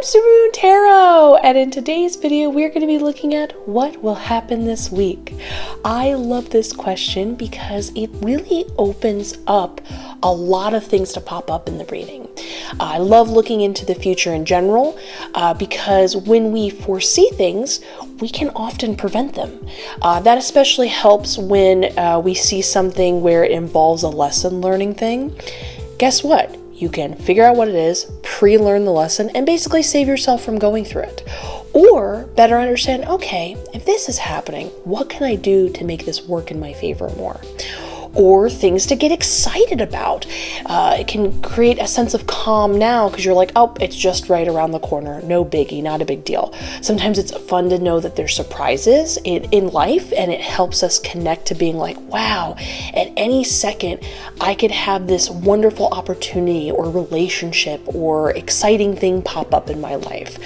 Supermoon Tarot, and in today's video we're going to be looking at what will happen this week. I love this question because it really opens up a lot of things to pop up in the reading. I love looking into the future in general because when we foresee things, we can often prevent them. That especially helps when we see something where it involves a lesson learning thing. Guess what? You can figure out what it is, pre-learn the lesson, and basically save yourself from going through it. Or better understand, okay, if this is happening, what can I do to make this work in my favor more? Or things to get excited about. It can create a sense of calm now because you're like, oh, it's just right around the corner. No biggie, not a big deal. Sometimes it's fun to know that there's surprises in life, and it helps us connect to being like, wow, at any second, I could have this wonderful opportunity or relationship or exciting thing pop up in my life.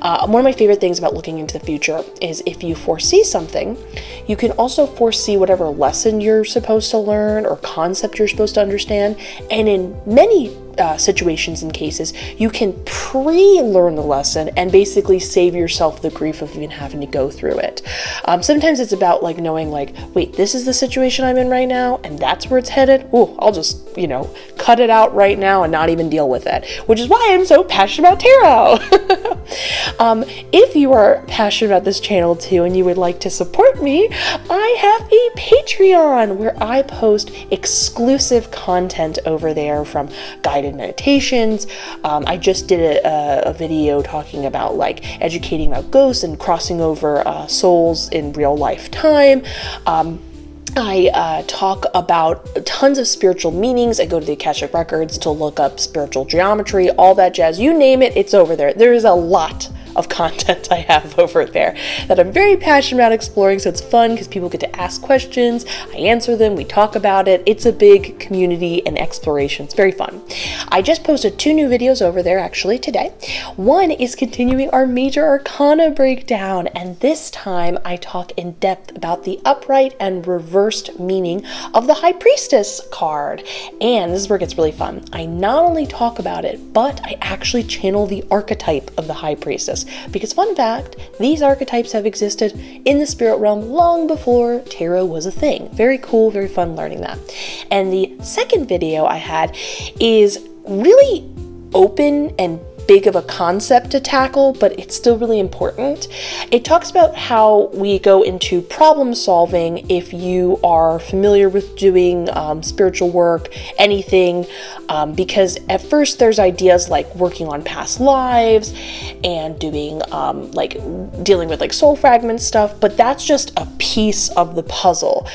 One of my favorite things about looking into the future is if you foresee something, you can also foresee whatever lesson you're supposed to learn or concept you're supposed to understand, and in many situations and cases, you can pre-learn the lesson and basically save yourself the grief of even having to go through it. Sometimes it's about like knowing like, wait, this is the situation I'm in right now, and that's where it's headed. Oh, I'll just, cut it out right now and not even deal with it, which is why I'm so passionate about tarot. If you are passionate about this channel too and you would like to support me, I have a Patreon where I post exclusive content over there, from guided meditations. I just did a video talking about like educating about ghosts and crossing over souls in real life time. I talk about tons of spiritual meanings. I go to the Akashic Records to look up spiritual geometry, all that jazz. You name it, it's over there. There is a lot of content I have over there that I'm very passionate about exploring, so it's fun because people get to ask questions, I answer them, we talk about it. It's a big community and exploration. It's very fun. I just posted 2 new videos over there actually today. One is continuing our major arcana breakdown, and this time I talk in depth about the upright and reversed meaning of the High Priestess card. And this is where it gets really fun. I not only talk about it, but I actually channel the archetype of the High Priestess. Because fun fact, these archetypes have existed in the spirit realm long before tarot was a thing. Very cool, very fun learning that. And the second video I had is really open and big of a concept to tackle, but it's still really important. It talks about how we go into problem solving if you are familiar with doing spiritual work, anything, because at first there's ideas like working on past lives and doing like dealing with like soul fragment stuff, but that's just a piece of the puzzle.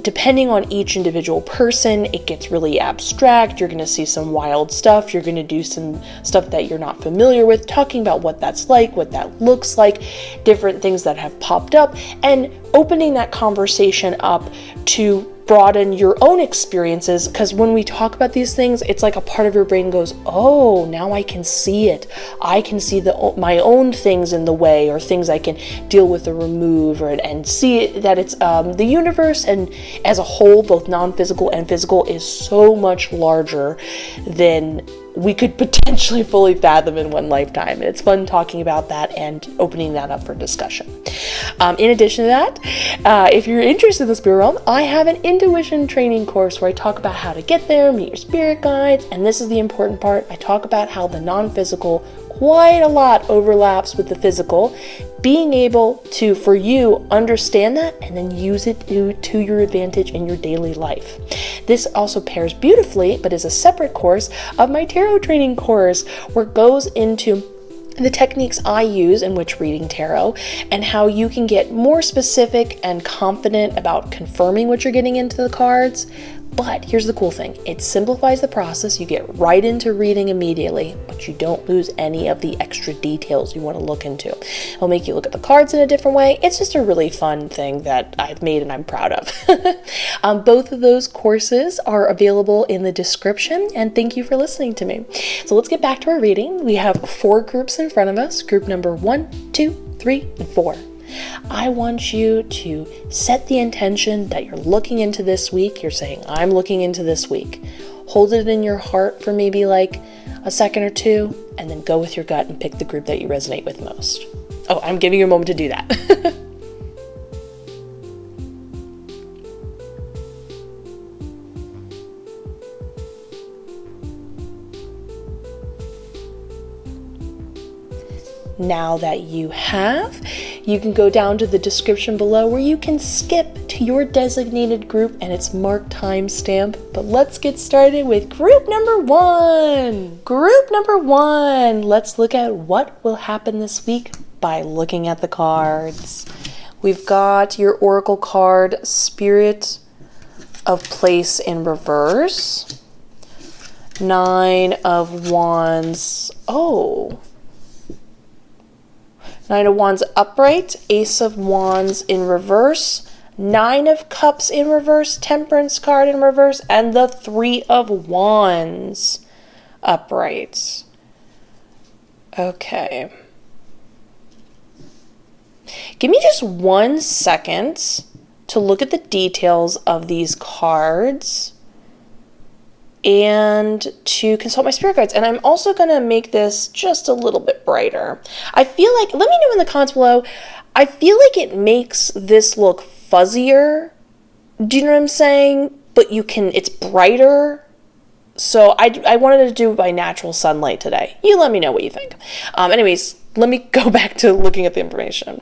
Depending on each individual person, it gets really abstract. You're going to see some wild stuff. You're going to do some stuff that you're not familiar with, talking about what that's like, what that looks like, different things that have popped up, and opening that conversation up to broaden your own experiences, because when we talk about these things, it's like a part of your brain goes, oh, now I can see it. I can see my own things in the way, or things I can deal with or remove, and see that it's the universe and as a whole, both non-physical and physical, is so much larger than we could potentially fully fathom in one lifetime. And it's fun talking about that and opening that up for discussion. In addition to that, if you're interested in the spirit realm, I have an intuition training course where I talk about how to get there, meet your spirit guides, and this is the important part. I talk about how the non-physical quite a lot overlaps with the physical, being able to, for you, understand that and then use it to your advantage in your daily life. This also pairs beautifully, but is a separate course of my tarot training course, where it goes into the techniques I use in which reading tarot, and how you can get more specific and confident about confirming what you're getting into the cards. But here's the cool thing. It simplifies the process. You get right into reading immediately, but you don't lose any of the extra details you want to look into. It'll make you look at the cards in a different way. It's just a really fun thing that I've made and I'm proud of. Both of those courses are available in the description, and thank you for listening to me. So let's get back to our reading. We have 4 groups in front of us. Group number 1, 2, 3, and 4. I want you to set the intention that you're looking into this week. You're saying, I'm looking into this week. Hold it in your heart for maybe like a second or two, and then go with your gut and pick the group that you resonate with most. Oh, I'm giving you a moment to do that. Now that you have, you can go down to the description below where you can skip to your designated group and its marked timestamp. But let's get started with group number one. Group number one, let's look at what will happen this week by looking at the cards. We've got your Oracle card, Spirit of Place in reverse. 9 of Wands. Oh. 9 of Wands upright, Ace of Wands in reverse, 9 of Cups in reverse, Temperance card in reverse, and the 3 of Wands upright. Okay. Give me just 1 second to look at the details of these cards and to consult my spirit guides. And I'm also going to make this just a little bit brighter. I feel like, let me know in the comments below, I feel like it makes this look fuzzier. Do you know what I'm saying? But it's brighter. So I wanted to do it by natural sunlight today. You let me know what you think. Anyways, let me go back to looking at the information.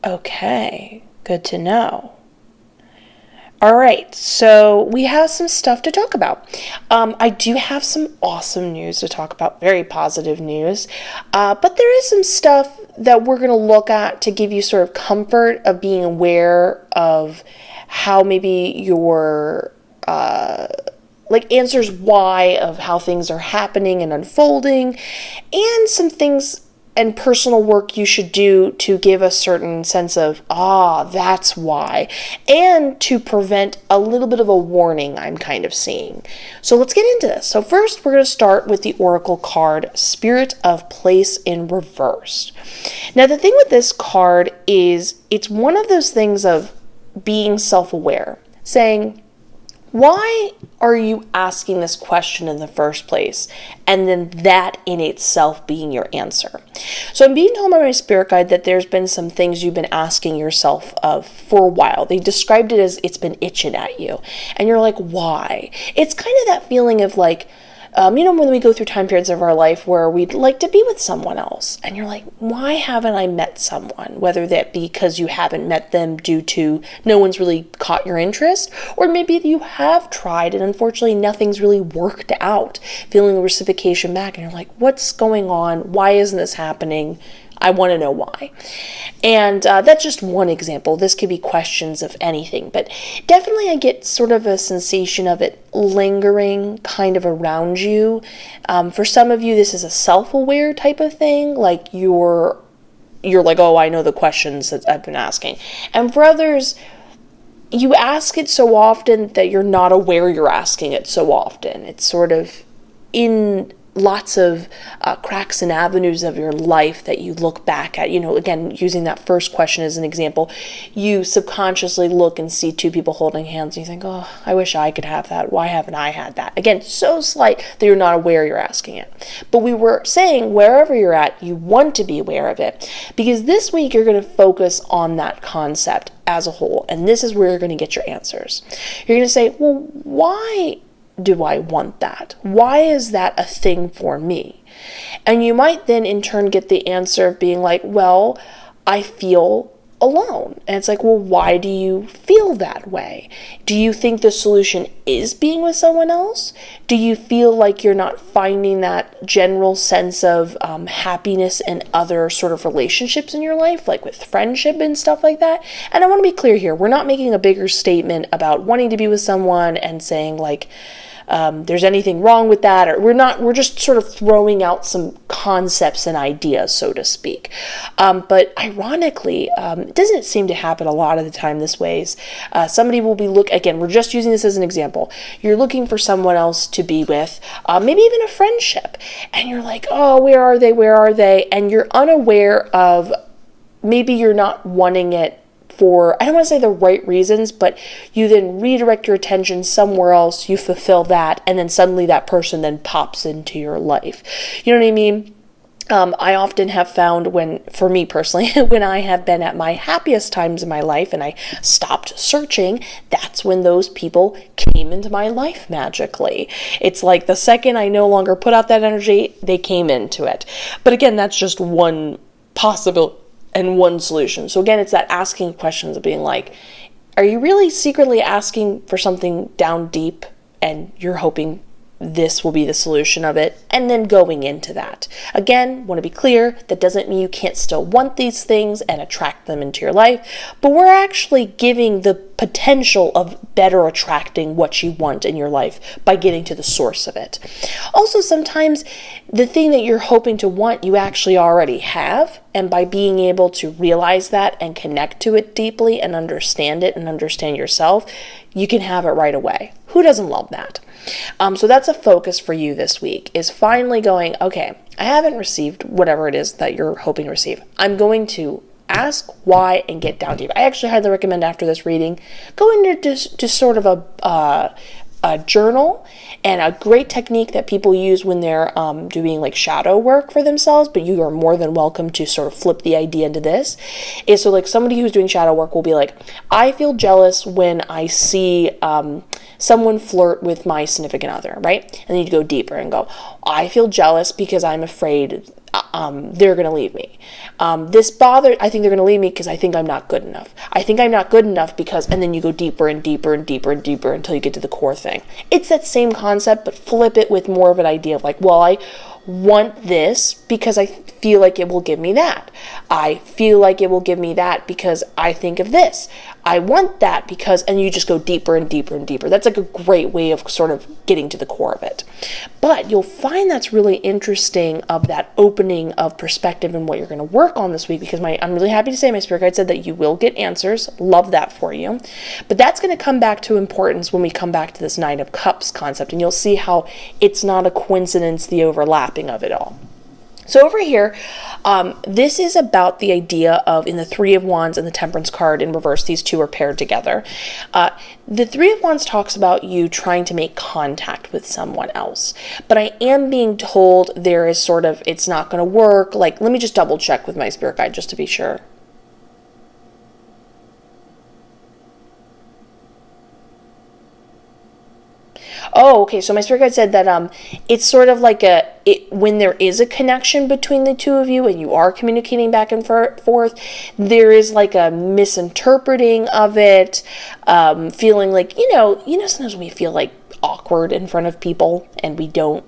Okay, good to know. All right, so we have some stuff to talk about. I do have some awesome news to talk about, very positive news, but there is some stuff that we're going to look at to give you sort of comfort of being aware of how maybe your answers why of how things are happening and unfolding, and some things and personal work you should do to give a certain sense of, that's why, and to prevent a little bit of a warning I'm kind of seeing. So let's get into this. So first, we're going to start with the Oracle card, Spirit of Place in reverse. Now, the thing with this card is it's one of those things of being self-aware, saying, why are you asking this question in the first place? And then that in itself being your answer. So I'm being told by my spirit guide that there's been some things you've been asking yourself of for a while. They described it as it's been itching at you. And you're like, why? It's kind of that feeling of like, when we go through time periods of our life where we'd like to be with someone else, and you're like, why haven't I met someone? Whether that be because you haven't met them due to no one's really caught your interest, or maybe you have tried and unfortunately nothing's really worked out, feeling a reciprocation back, and you're like, what's going on? Why isn't this happening? I want to know why. And that's just one example. This could be questions of anything, but definitely I get sort of a sensation of it lingering kind of around you. For some of you, this is a self-aware type of thing, like you're like, oh, I know the questions that I've been asking. And for others, you ask it so often that you're not aware you're asking it so often. It's sort of in lots of cracks and avenues of your life that you look back at. Again, using that first question as an example, you subconsciously look and see two people holding hands and you think, oh, I wish I could have that. Why haven't I had that? Again, so slight that you're not aware you're asking it. But we were saying wherever you're at, you want to be aware of it, because this week you're going to focus on that concept as a whole. And this is where you're going to get your answers. You're going to say, well, why do I want that? Why is that a thing for me? And you might then in turn get the answer of being like, well, I feel alone. And it's like, well, why do you feel that way? Do you think the solution is being with someone else? Do you feel like you're not finding that general sense of happiness in other sort of relationships in your life, like with friendship and stuff like that? And I want to be clear here. We're not making a bigger statement about wanting to be with someone and saying like, there's anything wrong with that, or we're just sort of throwing out some concepts and ideas, so to speak. But ironically, it doesn't seem to happen a lot of the time this ways. Somebody will be again, we're just using this as an example. You're looking for someone else to be with, maybe even a friendship, and you're like, oh, where are they? And you're unaware of, maybe you're not wanting it for, I don't want to say the right reasons, but you then redirect your attention somewhere else, you fulfill that, and then suddenly that person then pops into your life. You know what I mean? I often have found for me personally, when I have been at my happiest times in my life and I stopped searching, that's when those people came into my life magically. It's like the second I no longer put out that energy, they came into it. But again, that's just one possible and one solution. So again, it's that asking questions of being like, are you really secretly asking for something down deep and you're hoping this will be the solution of it, and then going into that. Again, want to be clear, that doesn't mean you can't still want these things and attract them into your life, but we're actually giving the potential of better attracting what you want in your life by getting to the source of it. Also, sometimes the thing that you're hoping to want, you actually already have, and by being able to realize that and connect to it deeply and understand it and understand yourself, you can have it right away. Who doesn't love that? So that's a focus for you this week, is finally going, okay, I haven't received whatever it is that you're hoping to receive. I'm going to ask why and get down deep. I actually highly recommend after this reading, go into just sort of a journal, and a great technique that people use when they're doing like shadow work for themselves, but you are more than welcome to sort of flip the idea into this, is so like somebody who's doing shadow work will be like, I feel jealous when I see someone flirt with my significant other, right? And then you go deeper and go, I feel jealous because I'm afraid they're going to leave me. I think they're going to leave me because I think I'm not good enough. I think I'm not good enough because, and then you go deeper and deeper and deeper and deeper until you get to the core thing. It's that same concept, but flip it with more of an idea of like, well, I want this because I feel like it will give me that. I feel like it will give me that because I think of this. I want that because, and you just go deeper and deeper and deeper. That's like a great way of sort of getting to the core of it. But you'll find that's really interesting, of that opening of perspective and what you're going to work on this week, because I'm really happy to say my spirit guide said that you will get answers. Love that for you. But that's going to come back to importance when we come back to this Nine of Cups concept, and you'll see how it's not a coincidence, the overlapping of it all. So over here, this is about the idea of, in the Three of Wands and the Temperance card in reverse, these two are paired together. The Three of Wands talks about you trying to make contact with someone else. But I am being told there is sort of, it's not going to work. Like, let me just double check with my spirit guide just to be sure. Oh, okay. So my spirit guide said that it's sort of like when there is a connection between the two of you and you are communicating back and forth, there is like a misinterpreting of it, feeling like, sometimes we feel like awkward in front of people and we don't,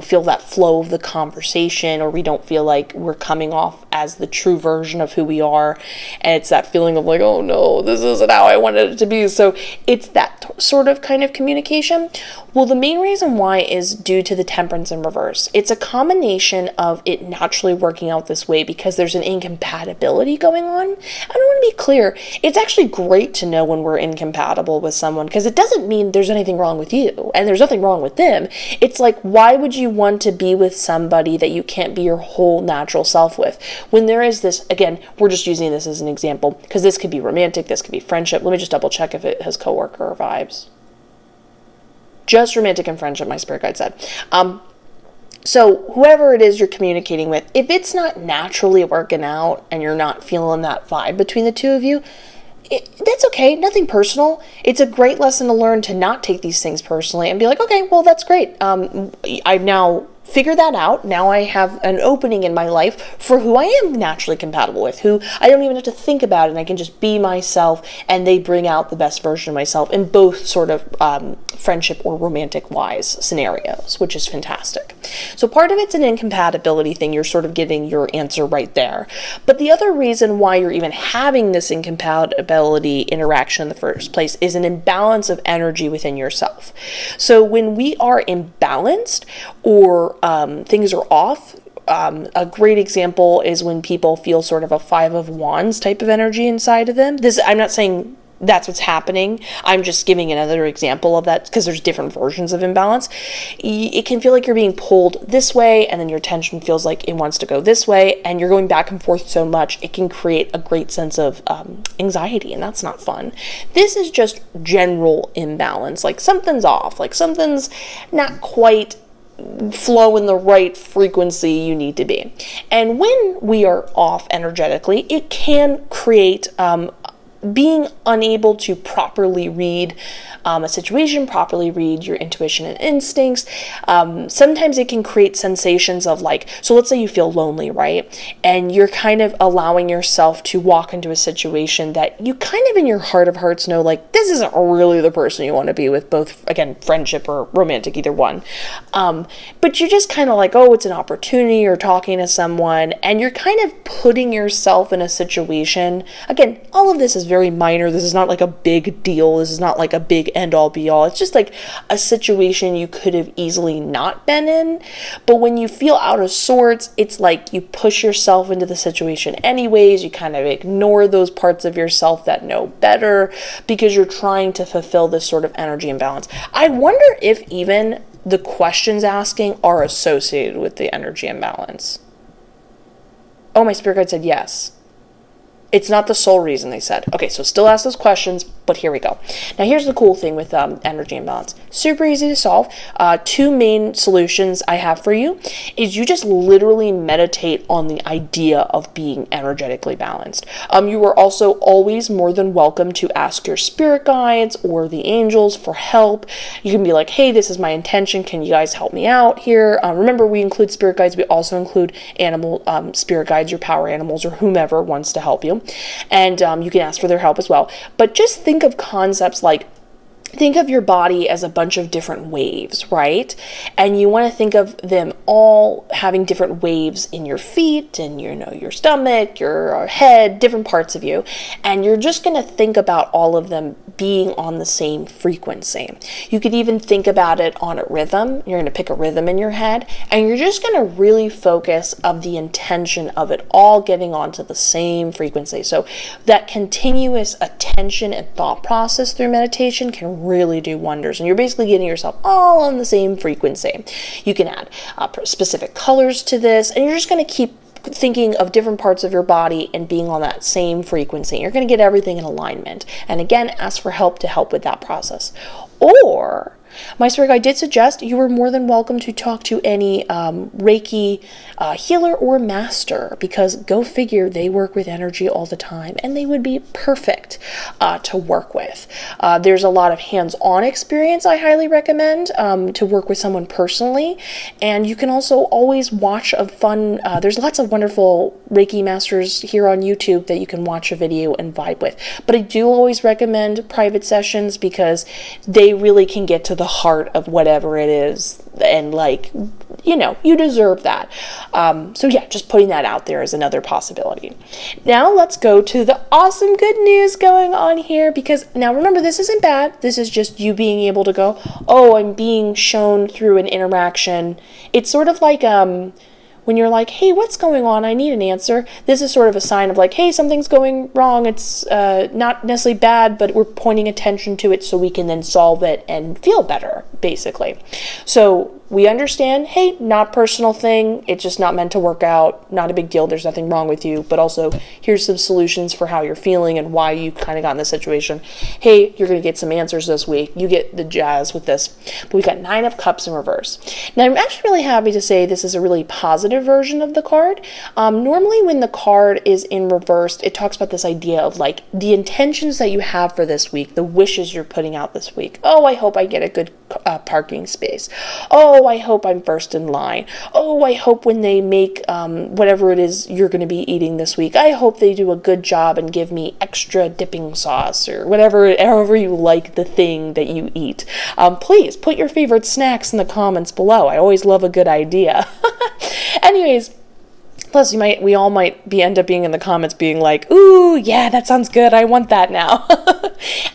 feel that flow of the conversation, or we don't feel like we're coming off as the true version of who we are. And it's that feeling of like, oh no, this isn't how I wanted it to be. So it's that sort of kind of communication. Well, the main reason why is due to the Temperance in reverse. It's a combination of it naturally working out this way because there's an incompatibility going on. I want to be clear. It's actually great to know when we're incompatible with someone, because it doesn't mean there's anything wrong with you and there's nothing wrong with them. It's like, why would you want to be with somebody that you can't be your whole natural self with? When there is this, again, we're just using this as an example, because this could be romantic, this could be friendship. Let me just double check if it has coworker vibes. Just romantic and friendship, my spirit guide said. So whoever it is you're communicating with, if it's not naturally working out and you're not feeling that vibe between the two of you, that's okay. Nothing personal. It's a great lesson to learn to not take these things personally and be like, okay, well, that's great. I've now figure that out. Now I have an opening in my life for who I am naturally compatible with, who I don't even have to think about it, and I can just be myself, and they bring out the best version of myself in both sort of friendship or romantic wise scenarios, which is fantastic. So part of it's an incompatibility thing. You're sort of getting your answer right there. But the other reason why you're even having this incompatibility interaction in the first place is an imbalance of energy within yourself. So when we are imbalanced or things are off, a great example is when people feel sort of a 5 of Wands type of energy inside of them. I'm not saying that's what's happening. I'm just giving another example of that because there's different versions of imbalance. It can feel like you're being pulled this way, and then your attention feels like it wants to go this way, and you're going back and forth so much, it can create a great sense of anxiety, and that's not fun. This is just general imbalance, like something's off, like something's not quite flow in the right frequency you need to be. And when we are off energetically, it can create being unable to properly read a situation, properly read your intuition and instincts. Sometimes it can create sensations of like, so let's say you feel lonely, right? And you're kind of allowing yourself to walk into a situation that you kind of in your heart of hearts know, like, this isn't really the person you want to be with, both, again, friendship or romantic, either one. But you're just kind of like, oh, it's an opportunity, you're talking to someone, and you're kind of putting yourself in a situation. Again, all of this is very minor. This is not like a big deal. This is not like a big end all be all. It's just like a situation you could have easily not been in. But when you feel out of sorts, it's like you push yourself into the situation anyways. You kind of ignore those parts of yourself that know better because you're trying to fulfill this sort of energy imbalance. I wonder if even the questions asking are associated with the energy imbalance. Oh, my spirit guide said yes. It's not the sole reason, they said. Okay, so still ask those questions, but here we go. Now, here's the cool thing with energy imbalance. Super easy to solve. 2 main solutions I have for you is you just literally meditate on the idea of being energetically balanced. You are also always more than welcome to ask your spirit guides or the angels for help. You can be like, hey, this is my intention. Can you guys help me out here? Remember, we include spirit guides. We also include animal spirit guides, your power animals, or whomever wants to help you. And you can ask for their help as well. But just think of concepts like, think of your body as a bunch of different waves, right? And you want to think of them all having different waves in your feet and your stomach, your head, different parts of you. And you're just going to think about all of them being on the same frequency. You could even think about it on a rhythm. You're going to pick a rhythm in your head, and you're just going to really focus of the intention of it all getting onto the same frequency. So that continuous attention and thought process through meditation can really do wonders, and you're basically getting yourself all on the same frequency. You can add specific colors to this, and you're just going to keep thinking of different parts of your body and being on that same frequency. You're going to get everything in alignment. And again, ask for help to help with that process. Or my spirit guide did suggest you were more than welcome to talk to any Reiki healer or master, because go figure, they work with energy all the time and they would be perfect to work with. There's a lot of hands-on experience I highly recommend to work with someone personally. And you can also always watch a fun, there's lots of wonderful Reiki masters here on YouTube that you can watch a video and vibe with. But I do always recommend private sessions because they really can get to the heart of whatever it is, and you deserve that. So yeah, just putting that out there is another possibility. Now let's go to the awesome good news going on here, because now remember, this isn't bad. This is just you being able to go, oh, I'm being shown through an interaction. It's sort of like when you're like, hey, what's going on? I need an answer. This is sort of a sign of like, hey, something's going wrong. It's not necessarily bad, but we're pointing attention to it so we can then solve it and feel better, basically. So we understand, hey, not personal thing. It's just not meant to work out. Not a big deal. There's nothing wrong with you. But also, here's some solutions for how you're feeling and why you kind of got in this situation. Hey, you're going to get some answers this week. You get the jazz with this. But we got 9 of Cups in reverse. Now, I'm actually really happy to say this is a really positive version of the card. Normally, when the card is in reverse, it talks about this idea of like the intentions that you have for this week, the wishes you're putting out this week. Oh, I hope I get a good parking space. Oh, Oh, I hope I'm first in line. Oh, I hope when they make whatever it is you're going to be eating this week, I hope they do a good job and give me extra dipping sauce or whatever, however you like the thing that you eat. Please put your favorite snacks in the comments below. I always love a good idea. Anyways, plus, we all might end up being in the comments being like, ooh, yeah, that sounds good. I want that now.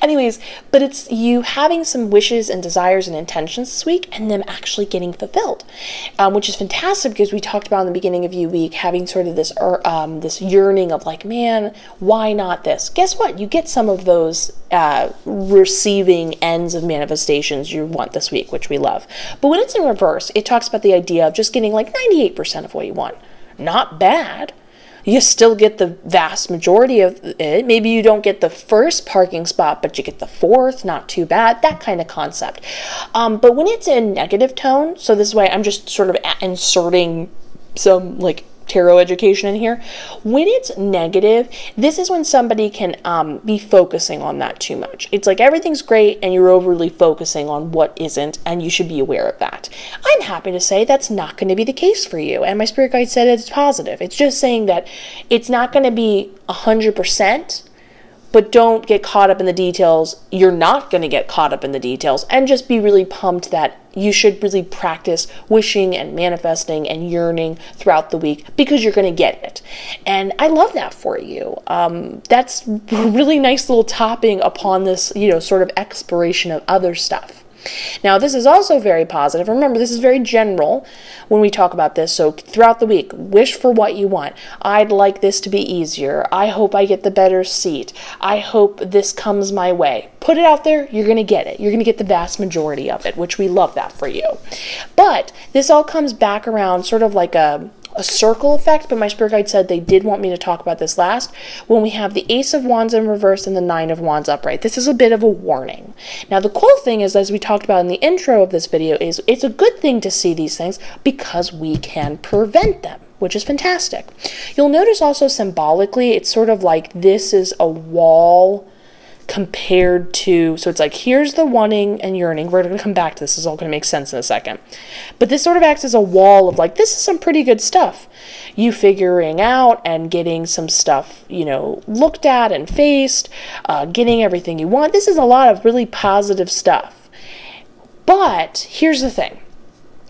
Anyways, but it's you having some wishes and desires and intentions this week and them actually getting fulfilled, which is fantastic because we talked about in the beginning of week having sort of this yearning of like, man, why not this? Guess what? You get some of those receiving ends of manifestations you want this week, which we love. But when it's in reverse, it talks about the idea of just getting like 98% of what you want. Not bad. You still get the vast majority of it. Maybe you don't get the first parking spot, but you get the fourth. Not too bad. That kind of concept. But when it's in negative tone, so this is why I'm just sort of inserting some like tarot education in here. When it's negative, this is when somebody can be focusing on that too much. It's like everything's great and you're overly focusing on what isn't, and you should be aware of that. I'm happy to say that's not going to be the case for you, and my spirit guide said it's positive. It's just saying that it's not going to be 100%, but don't get caught up in the details. You're not going to get caught up in the details, and just be really pumped that you should really practice wishing and manifesting and yearning throughout the week because you're going to get it. And I love that for you. That's a really nice little topping upon this, sort of exploration of other stuff. Now, this is also very positive. Remember, this is very general when we talk about this. So throughout the week, wish for what you want. I'd like this to be easier. I hope I get the better seat. I hope this comes my way. Put it out there. You're going to get it. You're going to get the vast majority of it, which we love that for you. But this all comes back around sort of like a circle effect, but my spirit guide said they did want me to talk about this last when we have the Ace of Wands in reverse and the Nine of Wands upright. This is a bit of a warning. Now, the cool thing is, as we talked about in the intro of this video, is it's a good thing to see these things because we can prevent them, which is fantastic. You'll notice also symbolically, it's sort of like this is a wall compared to, so it's like, here's the wanting and yearning. We're going to come back to this. This is all going to make sense in a second. But this sort of acts as a wall of like, this is some pretty good stuff. You figuring out and getting some stuff, looked at and faced, getting everything you want. This is a lot of really positive stuff. But here's the thing.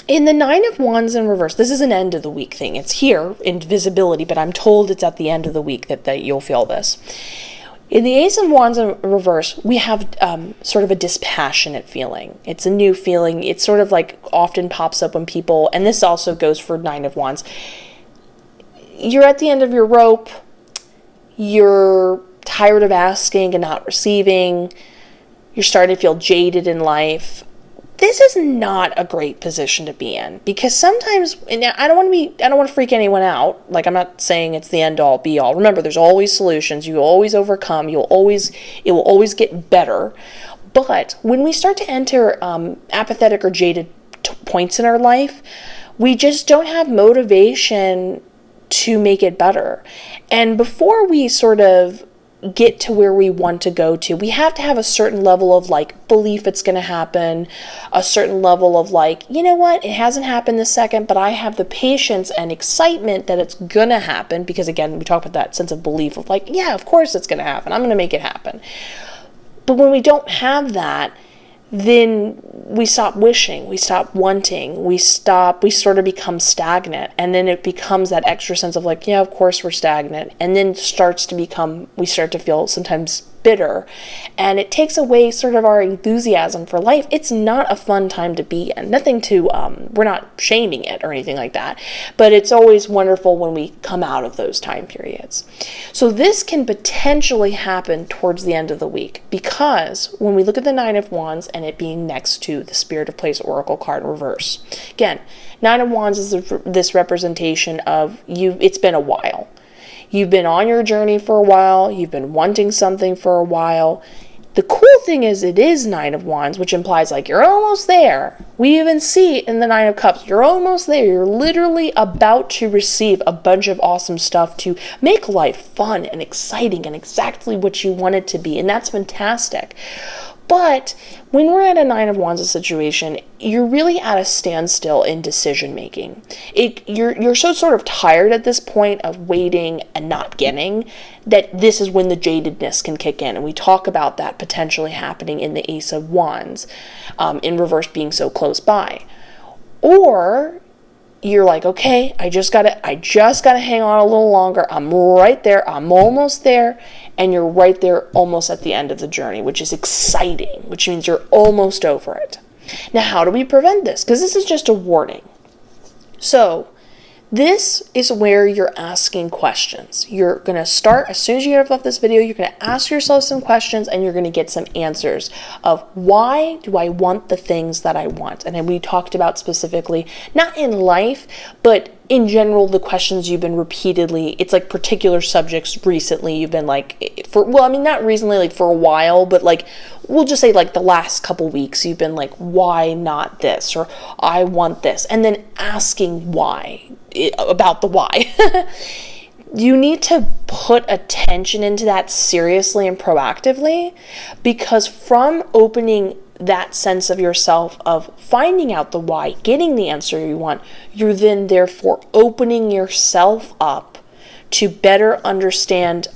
In the Nine of Wands in reverse, this is an end of the week thing. It's here in visibility, but I'm told it's at the end of the week that you'll feel this. In the Ace of Wands in reverse, we have sort of a dispassionate feeling. It's a new feeling. It sort of like often pops up when people, and this also goes for Nine of Wands. You're at the end of your rope. You're tired of asking and not receiving. You're starting to feel jaded in life. This is not a great position to be in because sometimes, and I don't want to freak anyone out. Like, I'm not saying it's the end all be all. Remember, there's always solutions. You always overcome. It will always get better. But when we start to enter apathetic or jaded points in our life, we just don't have motivation to make it better. And before we sort of get to where we want to go to, we have to have a certain level of like belief it's going to happen, a certain level of like, you know what, it hasn't happened this second, but I have the patience and excitement that it's going to happen, because again, we talk about that sense of belief of like, yeah, of course it's going to happen. I'm going to make it happen. But when we don't have that, then we stop wishing, we stop wanting, we sort of become stagnant. And then it becomes that extra sense of like, yeah, of course we're stagnant. And then we start to feel sometimes bitter. And it takes away sort of our enthusiasm for life. It's not a fun time to be in. We're not shaming it or anything like that. But it's always wonderful when we come out of those time periods. So this can potentially happen towards the end of the week, because when we look at the Nine of Wands and it being next to the Spirit of Place Oracle card in reverse. Again, Nine of Wands is this representation of you. It's been a while. You've been on your journey for a while. You've been wanting something for a while. The cool thing is it is Nine of Wands, which implies like you're almost there. We even see in the Nine of Cups, you're almost there. You're literally about to receive a bunch of awesome stuff to make life fun and exciting and exactly what you want it to be. And that's fantastic. But when we're at a Nine of Wands situation, you're really at a standstill in decision making. You're so sort of tired at this point of waiting and not getting, that this is when the jadedness can kick in. And we talk about that potentially happening in the Ace of Wands, in reverse being so close by. Or you're like, okay, I just gotta hang on a little longer. I'm right there. I'm almost there. And you're right there almost at the end of the journey, which is exciting, which means you're almost over it. Now, how do we prevent this? Because this is just a warning. So this is where you're asking questions. You're going to start, as soon as you get off this video, you're going to ask yourself some questions and you're going to get some answers of why do I want the things that I want? And then we talked about specifically, not in life, but in general, the questions you've been repeatedly, it's like particular subjects recently you've been like, not recently, like for a while, but like, we'll just say like the last couple weeks, you've been like, why not this? Or I want this. And then asking why, about the why. You need to put attention into that seriously and proactively, because from opening that sense of yourself of finding out the why, getting the answer you want, you're then therefore opening yourself up to better understand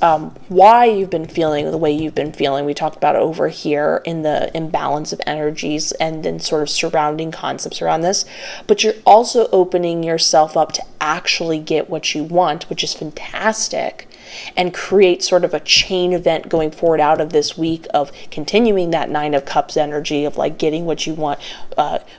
why you've been feeling the way you've been feeling. We talked about it over here in the imbalance of energies and then sort of surrounding concepts around this. But you're also opening yourself up to actually get what you want, which is fantastic, and create sort of a chain event going forward out of this week of continuing that Nine of Cups energy of like getting what you want,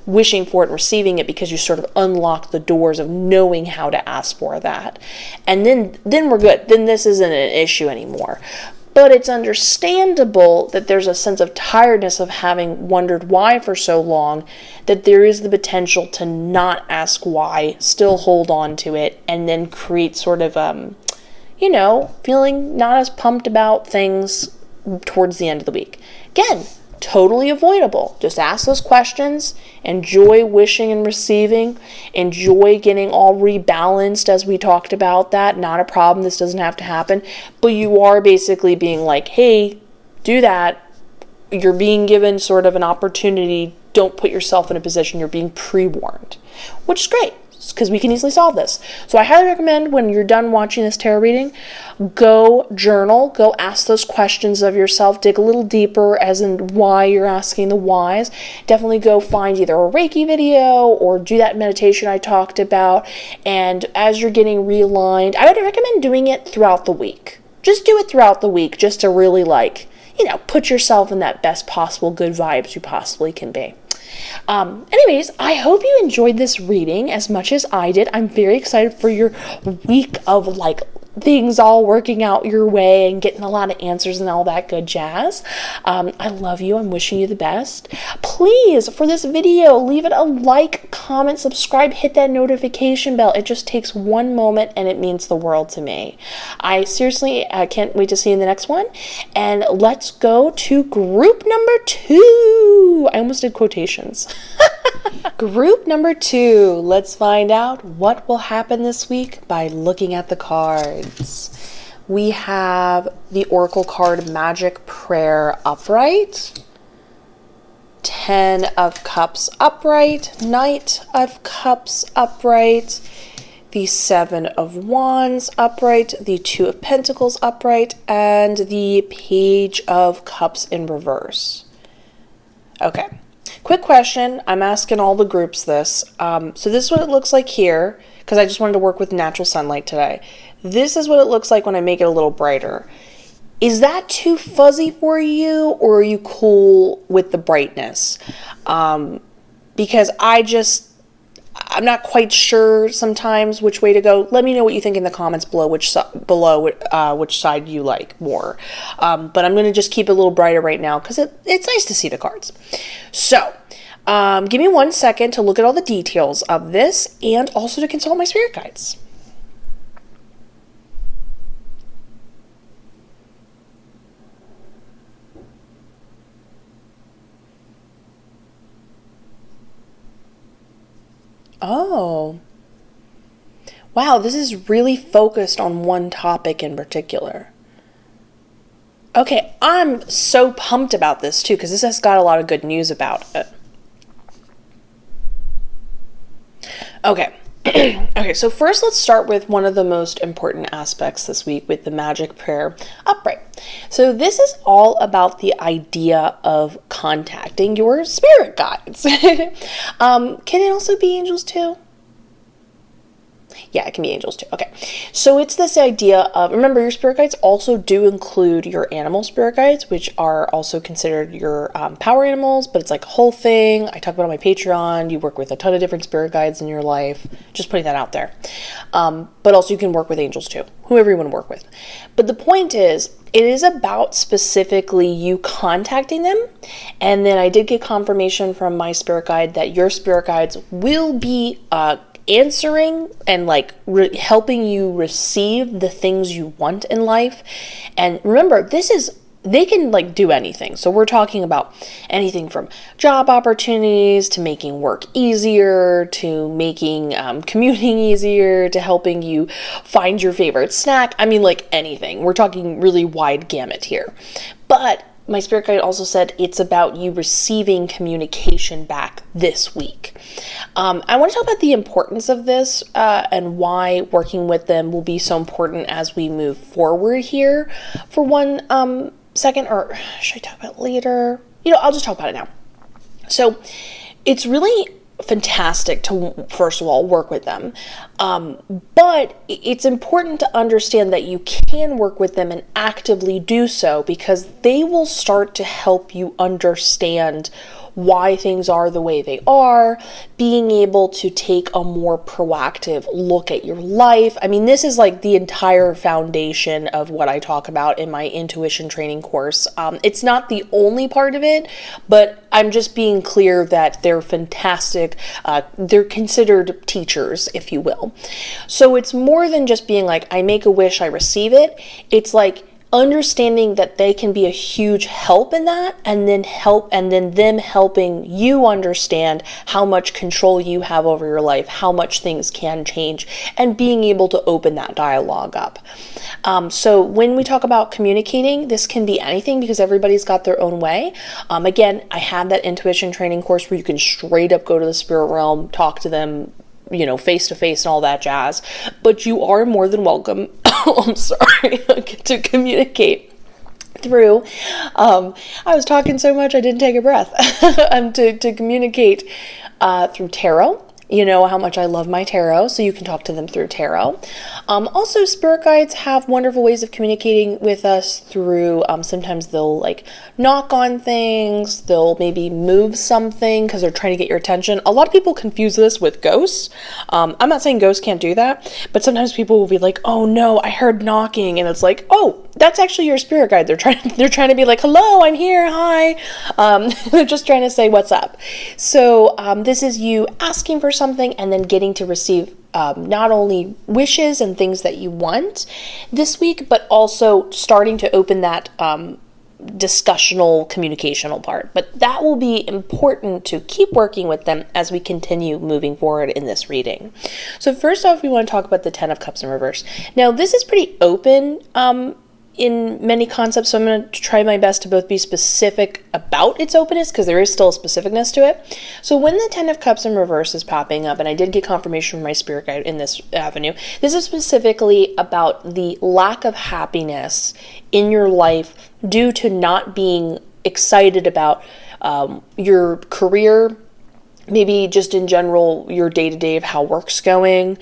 wishing for it, receiving it, because you sort of unlock the doors of knowing how to ask for that. And then we're good. Then this isn't an issue anymore. But it's understandable that there's a sense of tiredness of having wondered why for so long, that there is the potential to not ask why, still hold on to it, and then create sort of feeling not as pumped about things towards the end of the week. Again, totally avoidable. Just ask those questions, enjoy wishing and receiving, enjoy getting all rebalanced as we talked about that. Not a problem. This doesn't have to happen. But you are basically being like, hey, do that. You're being given sort of an opportunity. Don't put yourself in a position. You're being pre-warned, which is great, because we can easily solve this. So I highly recommend when you're done watching this tarot reading, go journal, go ask those questions of yourself, dig a little deeper as in why you're asking the whys. Definitely go find either a Reiki video or do that meditation I talked about. And as you're getting realigned, I would recommend doing it throughout the week. Just do it throughout the week just to really put yourself in that best possible good vibes you possibly can be. Anyways, I hope you enjoyed this reading as much as I did. I'm very excited for your week of things all working out your way and getting a lot of answers and all that good jazz. I love you. I'm wishing you the best. Please, for this video, leave it a like, comment, subscribe, hit that notification bell. It just takes one moment and it means the world to me. I seriously can't wait to see you in the next one. And let's go to group number 2. I almost did quotations. Group number 2. Let's find out what will happen this week by looking at the cards. We have the Oracle card Magic Prayer upright, 10 of Cups upright, Knight of Cups upright, the 7 of Wands upright, the 2 of Pentacles upright, and the Page of Cups in reverse. Okay. Quick question. I'm asking all the groups this. So this is what it looks like here, because I just wanted to work with natural sunlight today. This is what it looks like when I make it a little brighter. Is that too fuzzy for you, or are you cool with the brightness? Because I'm not quite sure sometimes which way to go. Let me know what you think in the comments below, which side you like more. But I'm going to just keep it a little brighter right now because it's nice to see the cards. So give me 1 second to look at all the details of this and also to consult my spirit guides. Oh, wow, this is really focused on one topic in particular. Okay, I'm so pumped about this too, because this has got a lot of good news about it. Okay. Okay, so first let's start with one of the most important aspects this week with the magic prayer upright. So this is all about the idea of contacting your spirit guides. Can it also be angels too? Yeah, it can be angels too. Okay. So it's this idea of, remember, your spirit guides also do include your animal spirit guides, which are also considered your power animals, but it's like a whole thing. I talk about it on my Patreon. You work with a ton of different spirit guides in your life. Just putting that out there. But also you can work with angels too, whoever you want to work with. But the point is, it is about specifically you contacting them. And then I did get confirmation from my spirit guide that your spirit guides will be answering and helping you receive the things you want in life. And remember, they can do anything. So we're talking about anything from job opportunities to making work easier, to making commuting easier, to helping you find your favorite snack. I mean, anything. We're talking really wide gamut here. But my spirit guide also said it's about you receiving communication back this week. I want to talk about the importance of this and why working with them will be so important as we move forward here. For one second, or should I talk about it later? I'll just talk about it now. So it's really fantastic to, first of all, work with them. But it's important to understand that you can work with them and actively do so, because they will start to help you understand why things are the way they are, being able to take a more proactive look at your life. I mean, this is the entire foundation of what I talk about in my intuition training course. It's not the only part of it, but I'm just being clear that they're fantastic. They're considered teachers, if you will. So it's more than just being I make a wish, I receive it. It's understanding that they can be a huge help in that, and then them helping you understand how much control you have over your life, how much things can change, and being able to open that dialogue up. So when we talk about communicating, this can be anything, because everybody's got their own way. Again, I have that intuition training course where you can straight up go to the spirit realm, talk to them, face to face and all that jazz. But you are more than welcome, I'm sorry, to communicate through, I was talking so much I didn't take a breath, to communicate through tarot. You know how much I love my tarot, so you can talk to them through tarot. Also, spirit guides have wonderful ways of communicating with us through, sometimes they'll knock on things, they'll maybe move something because they're trying to get your attention. A lot of people confuse this with ghosts. I'm not saying ghosts can't do that, but sometimes people will be like, oh no, I heard knocking, and it's oh, that's actually your spirit guide. They're trying to be hello, I'm here, hi. They're just trying to say what's up. So this is you asking for something and then getting to receive not only wishes and things that you want this week, but also starting to open that discussional, communicational part. But that will be important to keep working with them as we continue moving forward in this reading. So first off, we want to talk about the Ten of Cups in reverse. Now, this is pretty open in many concepts, so I'm going to try my best to both be specific about its openness, because there is still a specificness to it. So when the Ten of Cups in reverse is popping up, and I did get confirmation from my spirit guide in this avenue, this is specifically about the lack of happiness in your life due to not being excited about your career, maybe just in general your day-to-day of how work's going,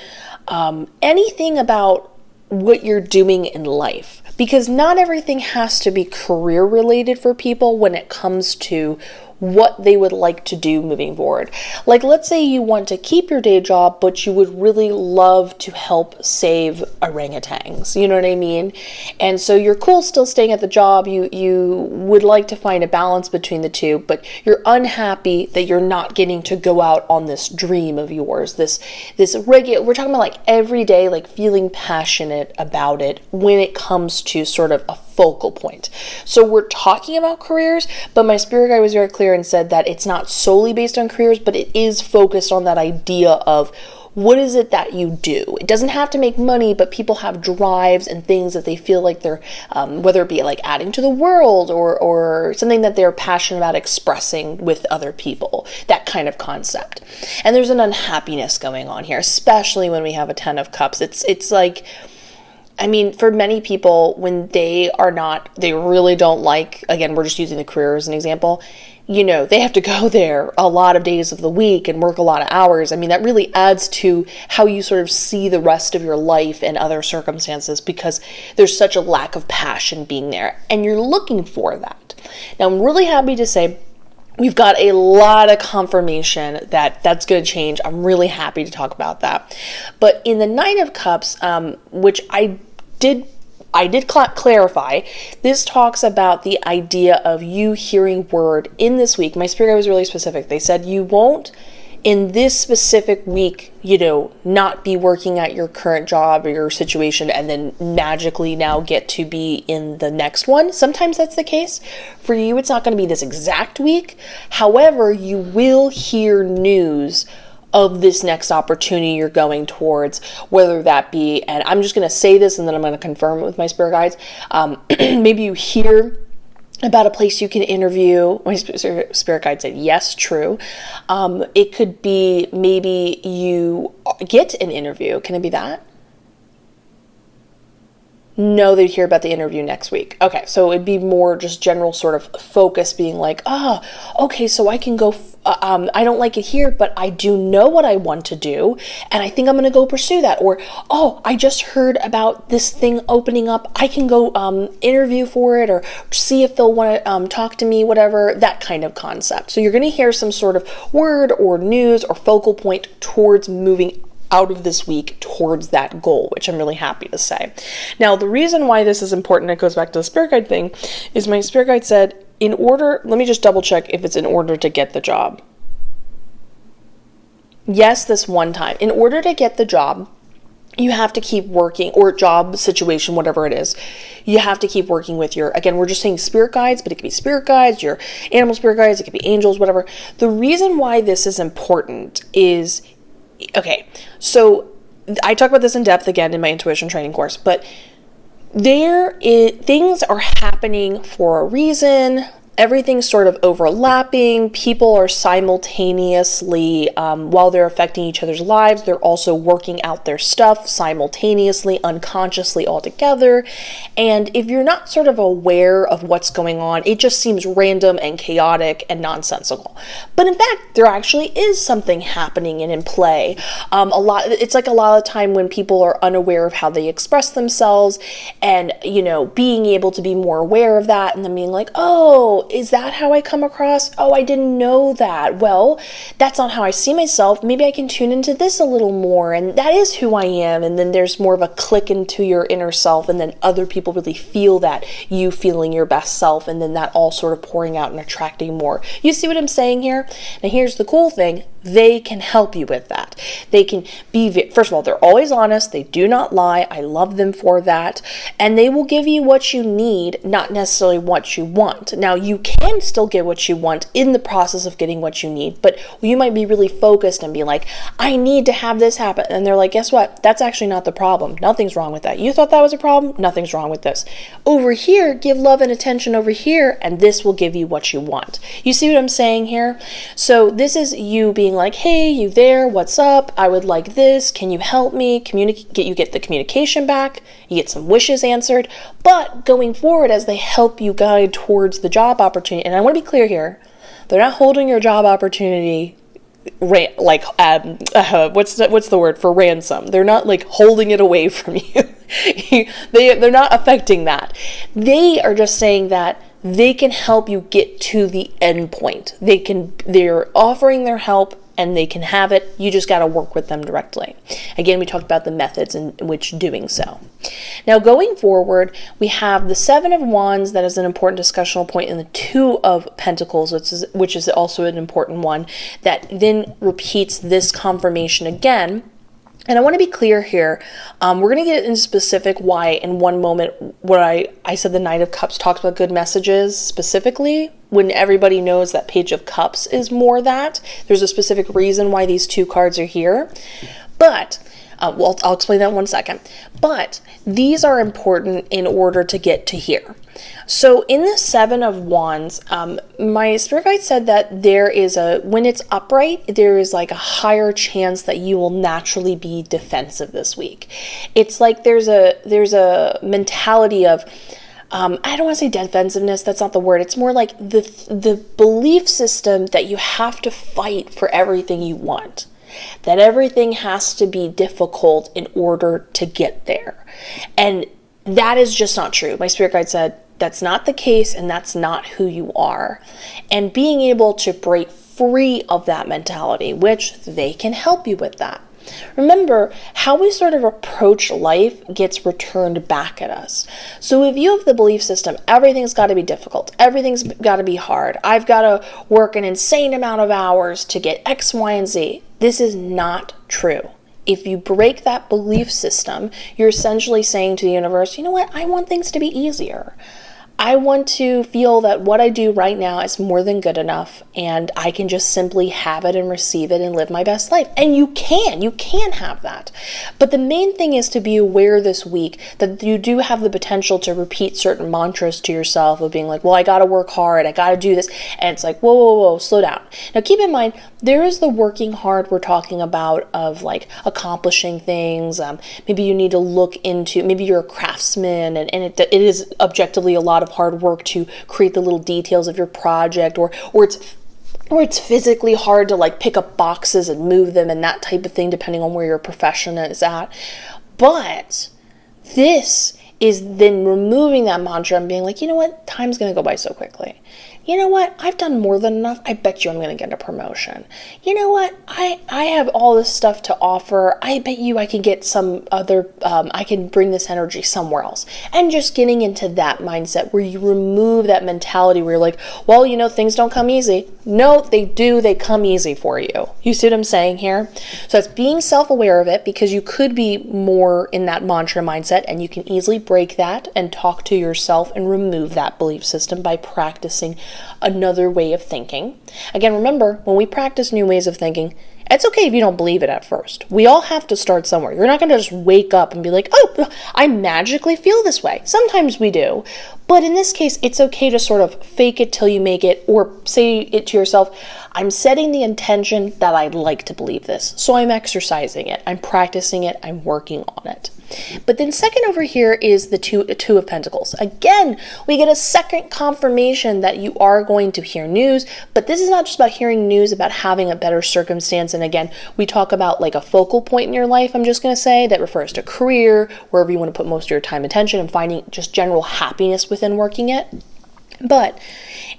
anything about what you're doing in life. Because not everything has to be career related for people when it comes to what they would like to do moving forward. Let's say you want to keep your day job, but you would really love to help save orangutans. You know what I mean? And so you're cool still staying at the job. You would like to find a balance between the two, but you're unhappy that you're not getting to go out on this dream of yours. This regular, we're talking about every day, feeling passionate about it when it comes to sort of a focal point. So we're talking about careers, but my spirit guide was very clear and said that it's not solely based on careers, but it is focused on that idea of what is it that you do? It doesn't have to make money, but people have drives and things that they feel like they're, whether it be like adding to the world or something that they're passionate about expressing with other people, that kind of concept. And there's an unhappiness going on here, especially when we have a 10 of Cups. It's like, I mean, for many people, when they really don't like, again, we're just using the career as an example, they have to go there a lot of days of the week and work a lot of hours. I mean, that really adds to how you sort of see the rest of your life and other circumstances, because there's such a lack of passion being there and you're looking for that. Now, I'm really happy to say we've got a lot of confirmation that that's going to change. I'm really happy to talk about that. But in the Nine of Cups, which I did clarify, this talks about the idea of you hearing word in this week. My spirit guide was really specific. They said you won't, in this specific week, not be working at your current job or your situation and then magically now get to be in the next one. Sometimes that's the case. For you, it's not going to be this exact week. However, you will hear news of this next opportunity you're going towards, whether that be, and I'm just going to say this and then I'm going to confirm it with my spirit guides. Maybe you hear about a place you can interview. My spirit guide said, yes, true. It could be maybe you get an interview. Can it be that? No, they'd hear about the interview next week. Okay, so it'd be more just general sort of focus, being like, okay, so I can go, I don't like it here, but I do know what I want to do, and I think I'm going to go pursue that. Or, I just heard about this thing opening up. I can go interview for it or see if they'll want to talk to me, whatever, that kind of concept. So you're going to hear some sort of word or news or focal point towards moving out of this week towards that goal, which I'm really happy to say. Now, the reason why this is important, it goes back to the spirit guide thing, is my spirit guide said, let me just double check if it's in order to get the job. Yes, this one time. In order to get the job, you have to keep working, or job situation, whatever it is, you have to keep working with again, we're just saying spirit guides, but it could be spirit guides, your animal spirit guides, it could be angels, whatever. The reason why this is important is, okay, so I talk about this in depth again in my intuition training course, but things are happening for a reason. Everything's sort of overlapping. People are simultaneously, while they're affecting each other's lives, they're also working out their stuff simultaneously, unconsciously, all together. And if you're not sort of aware of what's going on, it just seems random and chaotic and nonsensical. But in fact, there actually is something happening and in play. It's like a lot of the time when people are unaware of how they express themselves, and being able to be more aware of that, and then being like, is that how I come across? I didn't know that. Well, that's not how I see myself. Maybe I can tune into this a little more, and that is who I am. And then there's more of a click into your inner self, and then other people really feel that, you feeling your best self, and then that all sort of pouring out and attracting more. You see what I'm saying here? Now here's the cool thing. They can help you with that. They can be, first of all, they're always honest. They do not lie. I love them for that. And they will give you what you need, not necessarily what you want. Now, you can still get what you want in the process of getting what you need, but you might be really focused and be like, I need to have this happen. And they're like, guess what? That's actually not the problem. Nothing's wrong with that. You thought that was a problem? Nothing's wrong with this. Over here, give love and attention over here, and this will give you what you want. You see what I'm saying here? So this is you being like, hey, you there? What's up? I would like this. Can you help me? You get the communication back. You get some wishes answered. But going forward, as they help you guide towards the job opportunity, and I want to be clear here, they're not holding your job opportunity what's the word for ransom? They're not like holding it away from you. They're not affecting that. They are just saying that they can help you get to the end point. They're offering their help, and they can have it. You just got to work with them directly. Again, we talked about the methods in which doing so. Now, going forward, we have the Seven of Wands. That is an important discussional point, in the Two of Pentacles, which is also an important one, that then repeats this confirmation again. And I want to be clear here. We're going to get into specific why in one moment, what I said the Knight of Cups talks about good messages specifically, when everybody knows that Page of Cups is more that. There's a specific reason why these two cards are here. But well, I'll explain that in 1 second. But these are important in order to get to here. So in the Seven of Wands, my spirit guide said that when it's upright, there is like a higher chance that you will naturally be defensive this week. It's like there's a mentality of, I don't want to say defensiveness, that's not the word. It's more like the belief system that you have to fight for everything you want. That everything has to be difficult in order to get there. And that is just not true. My spirit guide said that's not the case, and that's not who you are. And being able to break free of that mentality, which they can help you with that. Remember, how we sort of approach life gets returned back at us. So if you have the belief system, everything's got to be difficult, everything's got to be hard, I've got to work an insane amount of hours to get X, Y, and Z, this is not true. If you break that belief system, you're essentially saying to the universe, you know what, I want things to be easier. I want to feel that what I do right now is more than good enough, and I can just simply have it and receive it and live my best life. And you can have that. But the main thing is to be aware this week that you do have the potential to repeat certain mantras to yourself of being like, well, I got to work hard, I got to do this. And it's like, whoa, slow down. Now keep in mind, there is the working hard we're talking about of like accomplishing things. Maybe you need to look into, maybe you're a craftsman and it is objectively a lot of hard work to create the little details of your project, or it's physically hard to like pick up boxes and move them and that type of thing, depending on where your profession is at. But this is then removing that mantra and being like, you know what, time's going to go by so quickly. You know what, I've done more than enough. I bet you I'm going to get a promotion. You know what, I have all this stuff to offer. I bet you I can get some other, I can bring this energy somewhere else. And just getting into that mindset where you remove that mentality where you're like, well, you know, things don't come easy. No, they do. They come easy for you. You see what I'm saying here? So it's being self-aware of it, because you could be more in that mantra mindset, and you can easily break that and talk to yourself and remove that belief system by practicing another way of thinking. Again, remember, when we practice new ways of thinking, it's okay if you don't believe it at first. We all have to start somewhere. You're not going to just wake up and be like, oh, I magically feel this way. Sometimes we do. But in this case, it's okay to sort of fake it till you make it, or say it to yourself, I'm setting the intention that I'd like to believe this. So I'm exercising it. I'm practicing it. I'm working on it. But then second over here is the two of Pentacles. Again, we get a second confirmation that you are going to hear news, but this is not just about hearing news, about having a better circumstance. And again, we talk about like a focal point in your life, I'm just going to say, that refers to career, wherever you want to put most of your time, attention, and finding just general happiness within working it. But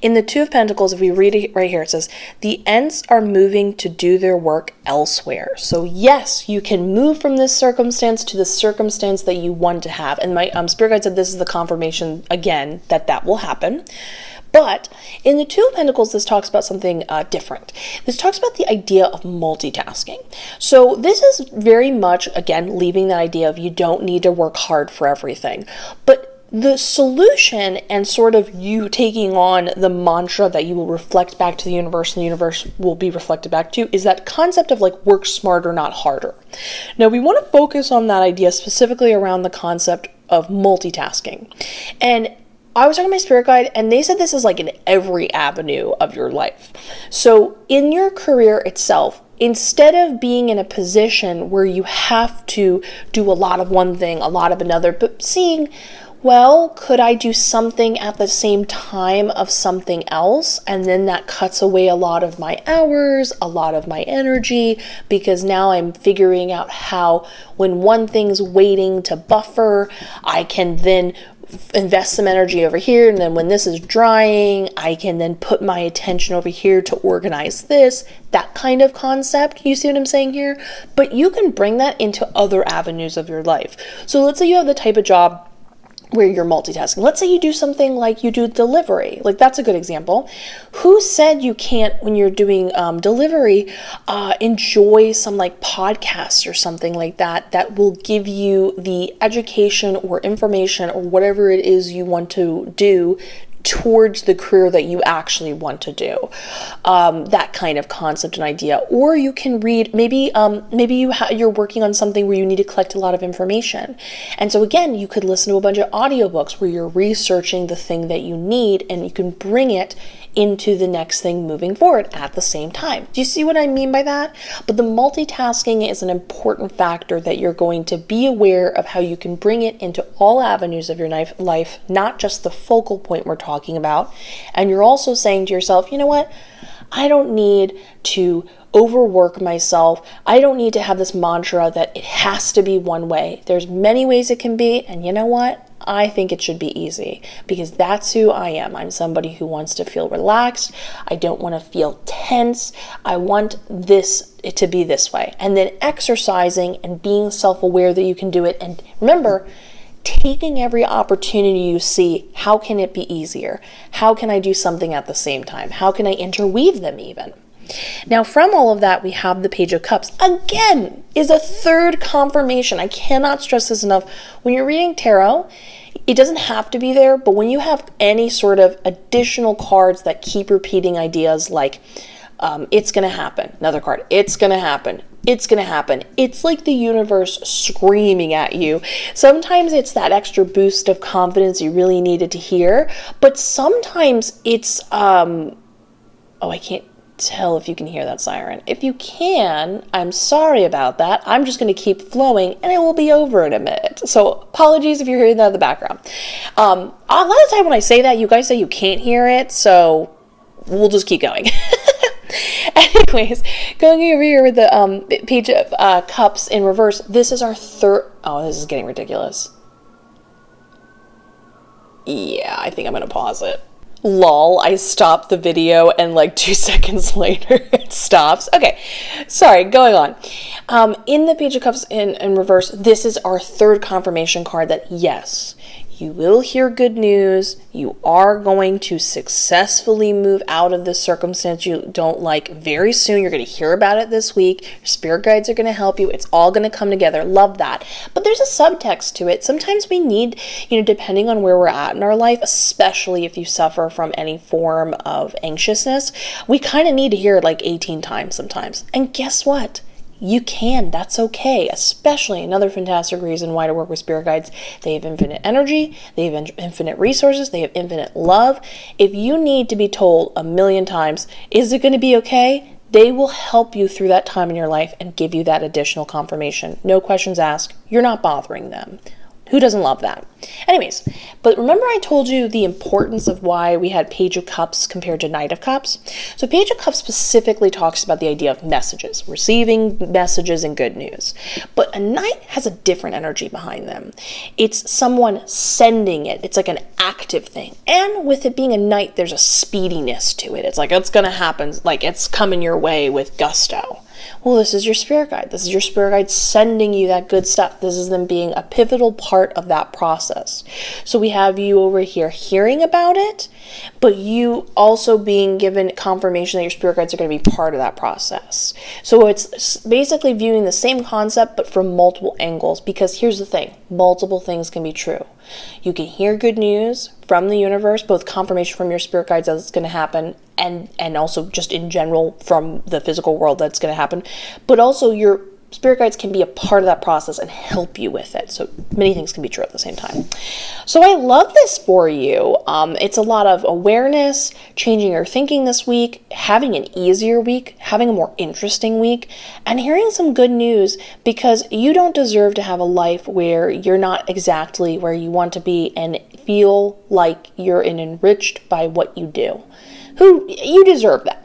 in the Two of Pentacles, if we read it right here, it says, the Ents are moving to do their work elsewhere. So yes, you can move from this circumstance to the circumstance that you want to have. And my spirit guide said this is the confirmation, again, that will happen. But in the Two of Pentacles, this talks about something different. This talks about the idea of multitasking. So this is very much, again, leaving that idea of you don't need to work hard for everything. But the solution, and sort of you taking on the mantra that you will reflect back to the universe and the universe will be reflected back to, is that concept of like work smarter, not harder. Now we want to focus on that idea specifically around the concept of multitasking. And I was talking to my spirit guide, and they said this is like in every avenue of your life. So in your career itself, instead of being in a position where you have to do a lot of one thing, a lot of another, but seeing, well, could I do something at the same time of something else? And then that cuts away a lot of my hours, a lot of my energy, because now I'm figuring out how, when one thing's waiting to buffer, I can then invest some energy over here, and then when this is drying, I can then put my attention over here to organize this, that kind of concept. You see what I'm saying here? But you can bring that into other avenues of your life. So let's say you have the type of job where you're multitasking. Let's say you do something like you do delivery. Like, that's a good example. Who said you can't, when you're doing delivery, enjoy some like podcasts or something like that that will give you the education or information or whatever it is you want to do towards the career that you actually want to do. That kind of concept and idea. Or you can read, maybe you're working on something where you need to collect a lot of information. And so again, you could listen to a bunch of audiobooks where you're researching the thing that you need, and you can bring it into the next thing moving forward at the same time. Do you see what I mean by that? But the multitasking is an important factor that you're going to be aware of, how you can bring it into all avenues of your life, not just the focal point we're talking about. And you're also saying to yourself, you know what? I don't need to overwork myself. I don't need to have this mantra that it has to be one way. There's many ways it can be, and you know what? I think it should be easy, because that's who I am. I'm somebody who wants to feel relaxed. I don't want to feel tense. I want it to be this way. And then exercising and being self-aware that you can do it. And remember, taking every opportunity you see. How can it be easier? How can I do something at the same time? How can I interweave them even? Now, from all of that, we have the Page of Cups. Again, is a third confirmation. I cannot stress this enough. When you're reading tarot, it doesn't have to be there, but when you have any sort of additional cards that keep repeating ideas like, it's going to happen. Another card, it's going to happen. It's going to happen. It's like the universe screaming at you. Sometimes it's that extra boost of confidence you really needed to hear, but sometimes it's, I can't tell if you can hear that siren. If you can, I'm sorry about that. I'm just going to keep flowing and it will be over in a minute. So apologies if you're hearing that in the background. A lot of the time when I say that, you guys say you can't hear it, so we'll just keep going. Anyways, going over here with the Page of Cups in reverse, this is our third. Oh, this is getting ridiculous. Yeah, I think I'm going to pause it. Lol, I stopped the video and like 2 seconds later it stops. Okay, sorry, going on. In the Page of Cups in reverse, this is our third confirmation card that yes, you will hear good news. You are going to successfully move out of this circumstance you don't like very soon. You're going to hear about it this week. Your spirit guides are going to help you. It's all going to come together. Love that. But there's a subtext to it. Sometimes we need, depending on where we're at in our life, especially if you suffer from any form of anxiousness, we kind of need to hear it like 18 times sometimes. And guess what? You can. That's okay. Especially another fantastic reason why to work with spirit guides. They have infinite energy. They have infinite resources. They have infinite love. If you need to be told 1,000,000 times, is it going to be okay? They will help you through that time in your life and give you that additional confirmation. No questions asked. You're not bothering them. Who doesn't love that? Anyways, but remember I told you the importance of why we had Page of Cups compared to Knight of Cups? So Page of Cups specifically talks about the idea of messages, receiving messages and good news. But a Knight has a different energy behind them. It's someone sending it. It's like an active thing. And with it being a Knight, there's a speediness to it. It's like it's going to happen, like it's coming your way with gusto. Well, this is your spirit guide. This is your spirit guide sending you that good stuff. This is them being a pivotal part of that process. So we have you over here hearing about it, but you also being given confirmation that your spirit guides are going to be part of that process. So it's basically viewing the same concept, but from multiple angles, because here's the thing, multiple things can be true. You can hear good news from the universe, both confirmation from your spirit guides that it's going to happen, and also just in general from the physical world that's going to happen, but also your spirit guides can be a part of that process and help you with it. So many things can be true at the same time. So I love this for you. It's a lot of awareness, changing your thinking this week, having an easier week, having a more interesting week, and hearing some good news, because you don't deserve to have a life where you're not exactly where you want to be and feel like you're enriched by what you do. You deserve that.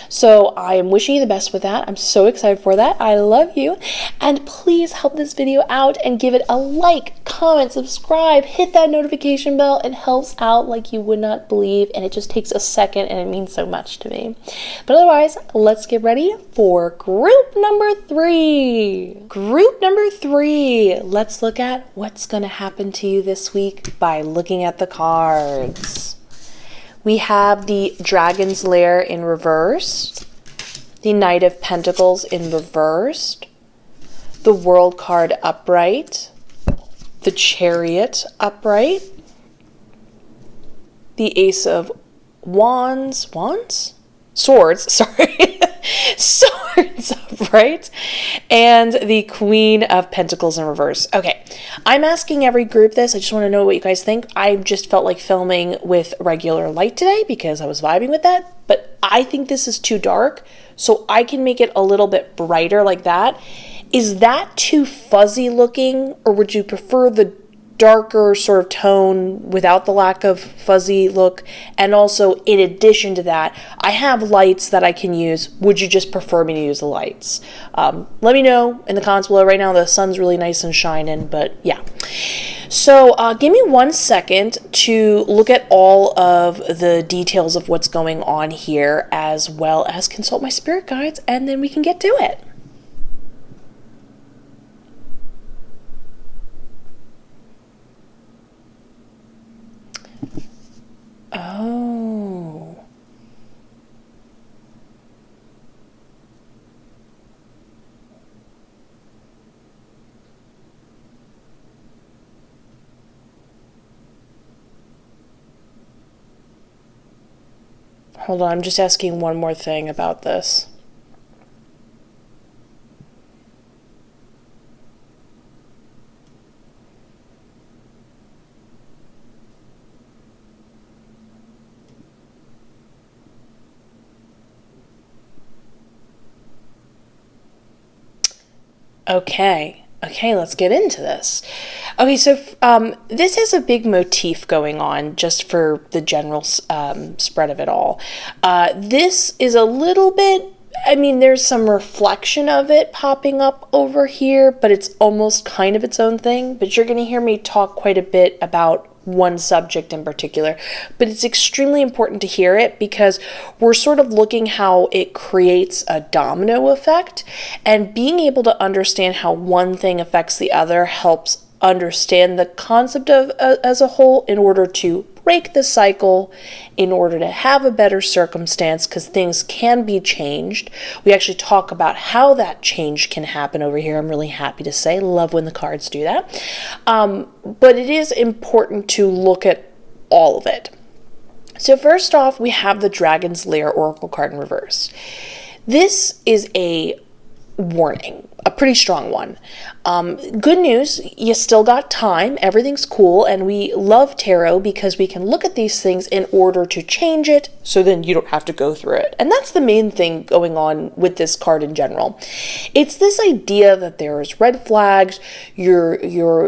So I am wishing you the best with that. I'm so excited for that. I love you. And please help this video out and give it a like, comment, subscribe, hit that notification bell. It helps out like you would not believe, and it just takes a second and it means so much to me. But otherwise, let's get ready for group number 3. Group number 3. Let's look at what's going to happen to you this week by looking at the cards. We have the Dragon's Lair in reverse, the Knight of Pentacles in reversed, the World card upright, the Chariot upright, the Ace of Wands? Swords, sorry. Swords upright, and the Queen of Pentacles in reverse. Okay, I'm asking every group this. I just want to know what you guys think. I just felt like filming with regular light today because I was vibing with that, but I think this is too dark, so I can make it a little bit brighter like that. Is that too fuzzy looking, or would you prefer the darker sort of tone without the lack of fuzzy look? And also, in addition to that, I have lights that I can use. Would you just prefer me to use the lights? Let me know in the comments below. Right now the sun's really nice and shining, but yeah. So give me 1 second to look at all of the details of what's going on here, as well as consult my spirit guides, and then we can get to it. Oh. Hold on, I'm just asking one more thing about this. Okay, let's get into this. Okay, so this is a big motif going on just for the general spread of it all. This is a little bit, I mean, there's some reflection of it popping up over here, but it's almost kind of its own thing. But you're going to hear me talk quite a bit about one subject in particular, but it's extremely important to hear it because we're sort of looking how it creates a domino effect, and being able to understand how one thing affects the other helps understand the concept of as a whole in order to break the cycle, in order to have a better circumstance, because things can be changed. We actually talk about how that change can happen over here. I'm really happy to say, love when the cards do that. But it is important to look at all of it. So first off, we have the Dragon's Lair Oracle card in reverse. This is a warning, a pretty strong one. Good news, you still got time, everything's cool, and we love tarot because we can look at these things in order to change it, so then you don't have to go through it. And that's the main thing going on with this card in general. It's this idea that there is red flags, you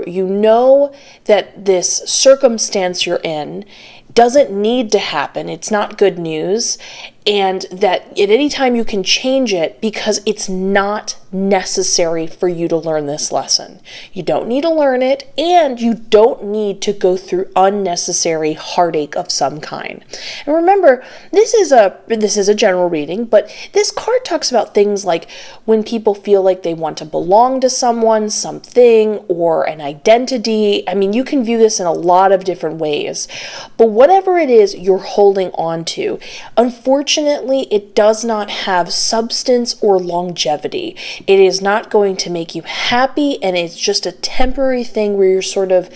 know that this circumstance you're in doesn't need to happen, it's not good news, and that at any time you can change it because it's not necessary for you to learn this lesson. You don't need to learn it, and you don't need to go through unnecessary heartache of some kind. And remember, this is a general reading, but this card talks about things like when people feel like they want to belong to someone, something, or an identity. I mean, you can view this in a lot of different ways, but whatever it is you're holding on to, unfortunately, it does not have substance or longevity. It is not going to make you happy, and it's just a temporary thing where you're sort of,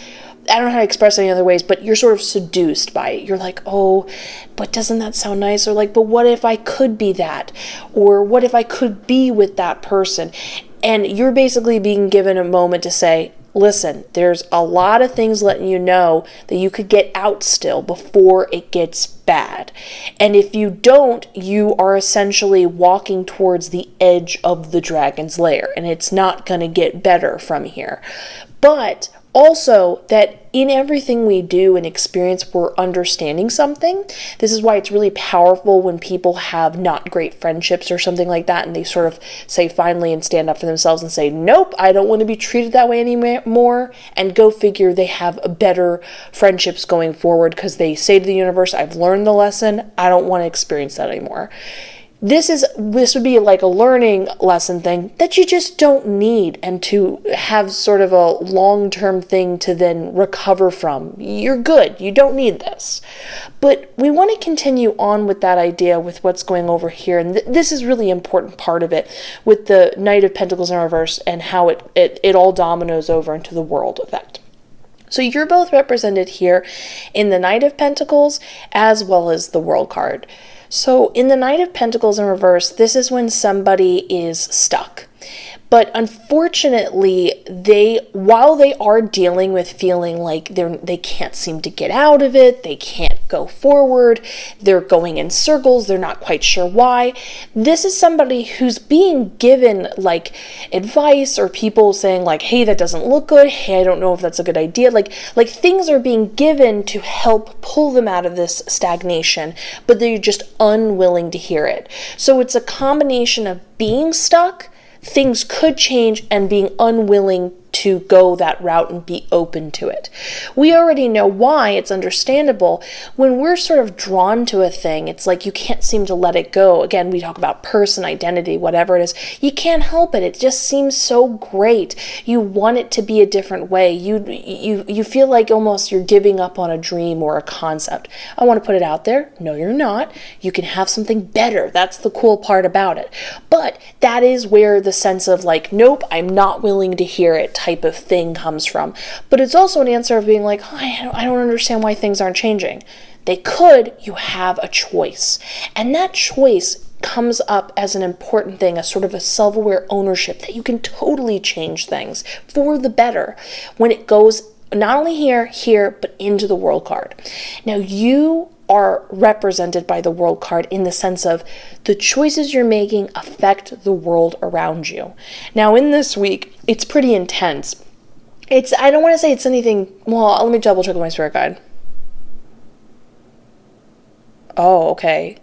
I don't know how to express it any other ways, but you're sort of seduced by it. You're like, oh, but doesn't that sound nice? Or like, but what if I could be that? Or what if I could be with that person? And you're basically being given a moment to say, listen, there's a lot of things letting you know that you could get out still before it gets bad. And if you don't, you are essentially walking towards the edge of the dragon's lair, and it's not going to get better from here. But also that in everything we do and experience, we're understanding something. This is why it's really powerful when people have not great friendships or something like that, and they sort of say finally and stand up for themselves and say, nope, I don't want to be treated that way anymore, and go figure they have better friendships going forward because they say to the universe, I've learned the lesson, I don't want to experience that anymore. This would be like a learning lesson thing that you just don't need, and to have sort of a long-term thing to then recover from. You're good. You don't need this. But we want to continue on with that idea with what's going over here. And this is really important part of it with the Knight of Pentacles in reverse and how it all dominoes over into the world effect. So you're both represented here in the Knight of Pentacles as well as the World card. So in the Knight of Pentacles in reverse, this is when somebody is stuck. But unfortunately, while they are dealing with feeling like they can't seem to get out of it, they can't go forward, they're going in circles, they're not quite sure why. This is somebody who's being given like advice, or people saying like, hey, that doesn't look good. Hey, I don't know if that's a good idea. Like things are being given to help pull them out of this stagnation, but they're just unwilling to hear it. So it's a combination of being stuck, things could change, and being unwilling to go that route and be open to it. We already know why. It's understandable. When we're sort of drawn to a thing, it's like you can't seem to let it go. Again, we talk about person, identity, whatever it is. You can't help it. It just seems so great. You want it to be a different way. You feel like almost you're giving up on a dream or a concept. I want to put it out there. No, you're not. You can have something better. That's the cool part about it. But that is where the sense of like, nope, I'm not willing to hear it type of thing comes from. But it's also an answer of being like, oh, I don't understand why things aren't changing. They could. You have a choice. And that choice comes up as an important thing, a sort of a self-aware ownership that you can totally change things for the better when it goes not only here, but into the World card. Now, you are represented by the World card in the sense of the choices you're making affect the world around you. Now, in this week, it's pretty intense. I don't want to say it's anything, well, let me double check with my spirit guide. Oh, okay.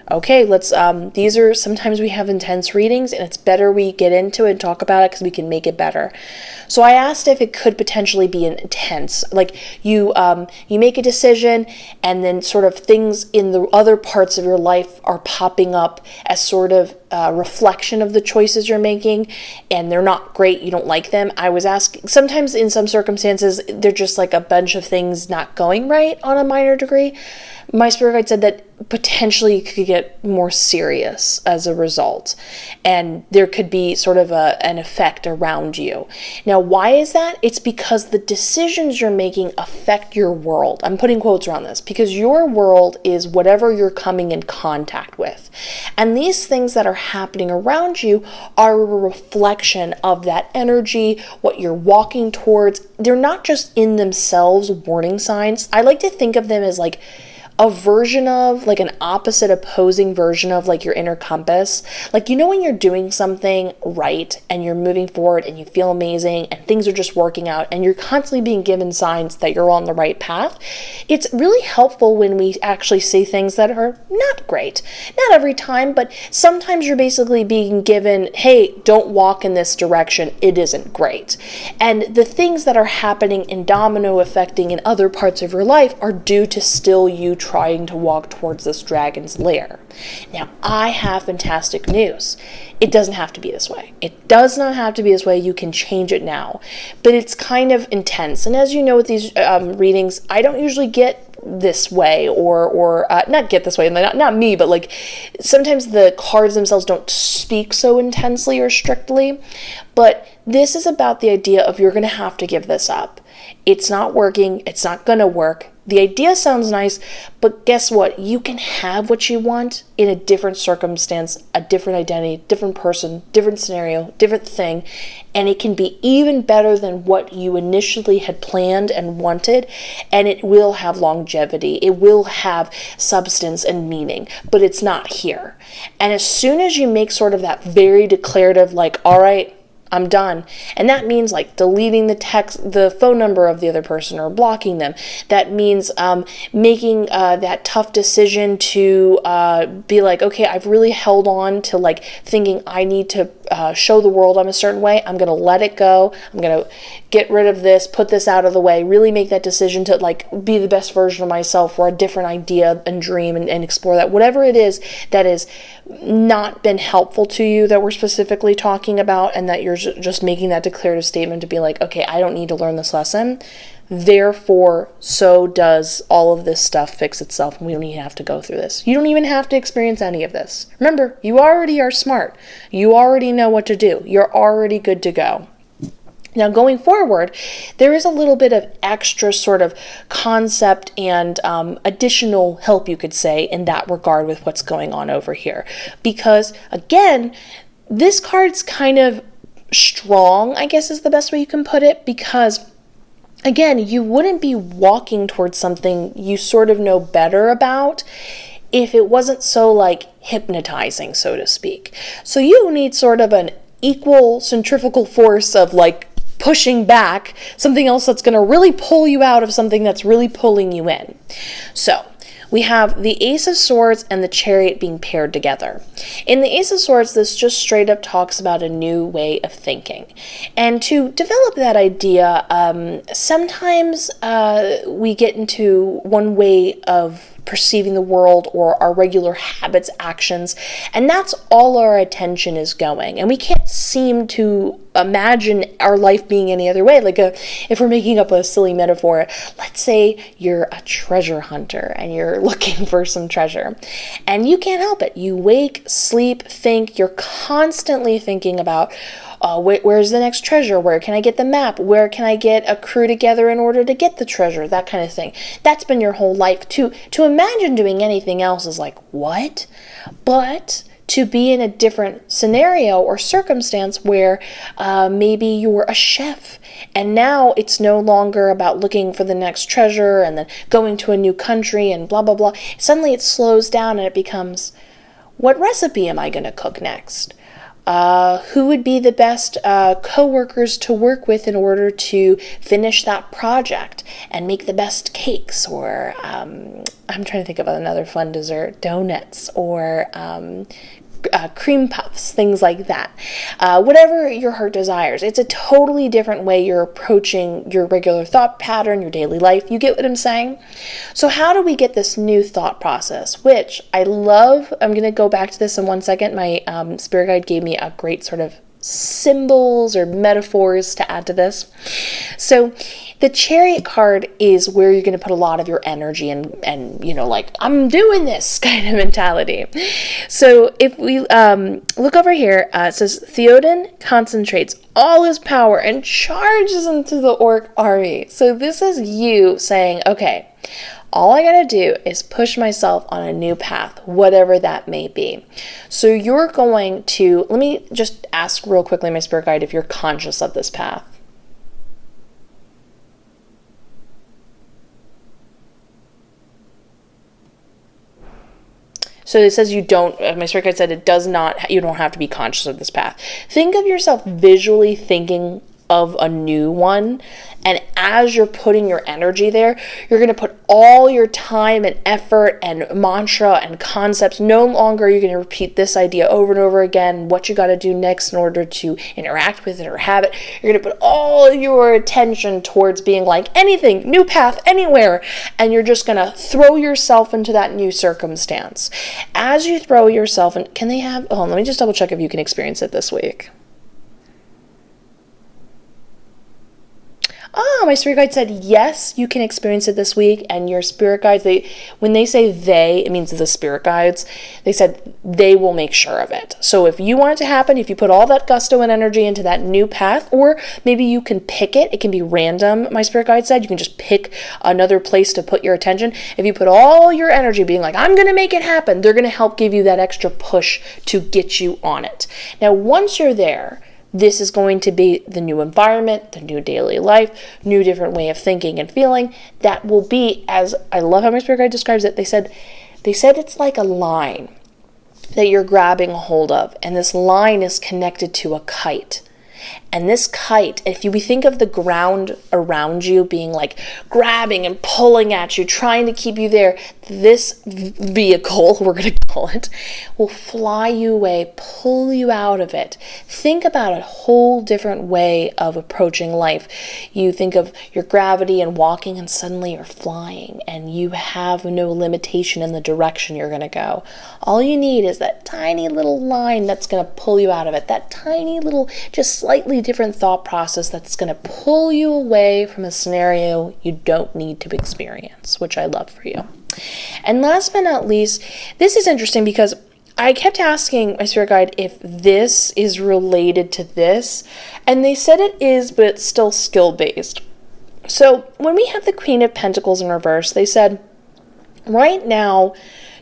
Okay, let's, these are, sometimes we have intense readings, and it's better we get into it and talk about it because we can make it better. So I asked if it could potentially be intense, like you make a decision, and then sort of things in the other parts of your life are popping up as sort of a reflection of the choices you're making, and they're not great, you don't like them. I was asking, sometimes in some circumstances, they're just like a bunch of things not going right on a minor degree. My spirit guide said that potentially it could get more serious as a result, and there could be sort of an effect around you. Now, why is that? It's because the decisions you're making affect your world. I'm putting quotes around this because your world is whatever you're coming in contact with. And these things that are happening around you are a reflection of that energy, what you're walking towards. They're not just in themselves warning signs. I like to think of them as like a version of, like an opposite opposing version of like your inner compass. Like, you know, when you're doing something right and you're moving forward and you feel amazing and things are just working out and you're constantly being given signs that you're on the right path, it's really helpful when we actually see things that are not great. Not every time, but sometimes you're basically being given, hey, don't walk in this direction, it isn't great. And the things that are happening and domino affecting in other parts of your life are due to still you trying to walk towards this dragon's lair. Now, I have fantastic news. It doesn't have to be this way. It does not have to be this way. You can change it now. But it's kind of intense. And as you know with these readings, I don't usually get this way or not get this way, not me, but like sometimes the cards themselves don't speak so intensely or strictly. But this is about the idea of you're going to have to give this up. It's not working. It's not going to work. The idea sounds nice, but guess what? You can have what you want in a different circumstance, a different identity, different person, different scenario, different thing, and it can be even better than what you initially had planned and wanted, and it will have longevity. It will have substance and meaning, but it's not here. And as soon as you make sort of that very declarative, like, all right, I'm done. And that means like deleting the phone number of the other person or blocking them. That means making that tough decision to be like, okay, I've really held on to like thinking I need to show the world I'm a certain way. I'm going to let it go. I'm going to get rid of this, put this out of the way, really make that decision to like be the best version of myself or a different idea and dream and explore that. Whatever it is that has not been helpful to you that we're specifically talking about, and that you're just making that declarative statement to be like, okay, I don't need to learn this lesson. Therefore, so does all of this stuff fix itself, and we don't even have to go through this. You don't even have to experience any of this. Remember, you already are smart. You already know what to do. You're already good to go. Now, going forward, there is a little bit of extra sort of concept and additional help, you could say, in that regard with what's going on over here. Because, again, this card's kind of strong, I guess is the best way you can put it, because, again, you wouldn't be walking towards something you sort of know better about if it wasn't so, like, hypnotizing, so to speak. So you need sort of an equal centrifugal force of, like, pushing back something else that's going to really pull you out of something that's really pulling you in. So we have the Ace of Swords and the Chariot being paired together. In the Ace of Swords, this just straight up talks about a new way of thinking. And to develop that idea, sometimes we get into one way of perceiving the world or our regular habits, actions, and that's all our attention is going. And we can't seem to imagine our life being any other way. Like if we're making up a silly metaphor, let's say you're a treasure hunter and you're looking for some treasure and you can't help it. You wake, sleep, think, you're constantly thinking about where's the next treasure? Where can I get the map? Where can I get a crew together in order to get the treasure? That kind of thing. That's been your whole life. To imagine doing anything else is like, what? But to be in a different scenario or circumstance where maybe you're a chef and now it's no longer about looking for the next treasure and then going to a new country and blah, blah, blah. Suddenly it slows down and it becomes, what recipe am I going to cook next? Who would be the best co-workers to work with in order to finish that project and make the best cakes? Or I'm trying to think of another fun dessert, donuts or cream puffs, things like that. Whatever your heart desires. It's a totally different way you're approaching your regular thought pattern, your daily life. You get what I'm saying? So how do we get this new thought process, which I love? I'm going to go back to this in one second. My spirit guide gave me a great sort of symbols or metaphors to add to this. So the Chariot card is where you're going to put a lot of your energy and you know, like, I'm doing this kind of mentality. So if we look over here, it says Theoden concentrates all his power and charges into the orc army. So this is you saying, okay, all I gotta do is push myself on a new path, whatever that may be. So you're going to, let me just ask real quickly, my spirit guide, if you're conscious of this path. So it says you don't, my spirit guide said it does not, you don't have to be conscious of this path. Think of yourself visually thinking of a new one, and as you're putting your energy there, you're going to put all your time and effort and mantra and concepts. No longer are you going to repeat this idea over and over again, what you got to do next in order to interact with it or have it. You're going to put all your attention towards being like anything, new path, anywhere, and you're just going to throw yourself into that new circumstance. As you throw yourself in, can they have, hold on, let me just double check if you can experience it this week. My spirit guide said, yes, you can experience it this week. And your spirit guides, when they say they, it means the spirit guides, they said they will make sure of it. So if you want it to happen, if you put all that gusto and energy into that new path, or maybe you can pick it, it can be random, my spirit guide said, you can just pick another place to put your attention. If you put all your energy being like, I'm going to make it happen, they're going to help give you that extra push to get you on it. Now, once you're there, this is going to be the new environment, the new daily life, new different way of thinking and feeling. That will be, as I love how my spirit guide describes it, they said it's like a line that you're grabbing a hold of, and this line is connected to a kite. And this kite, if we think of the ground around you being like grabbing and pulling at you, trying to keep you there, this vehicle, we're going to call it, will fly you away, pull you out of it. Think about a whole different way of approaching life. You think of your gravity and walking, and suddenly you're flying, and you have no limitation in the direction you're going to go. All you need is that tiny little line that's going to pull you out of it, that tiny little, just slightly different thought process that's going to pull you away from a scenario you don't need to experience, which I love for you. And last but not least, this is interesting because I kept asking my spirit guide if this is related to this, and they said it is, but it's still skill-based. So when we have the Queen of Pentacles in reverse, they said, right now,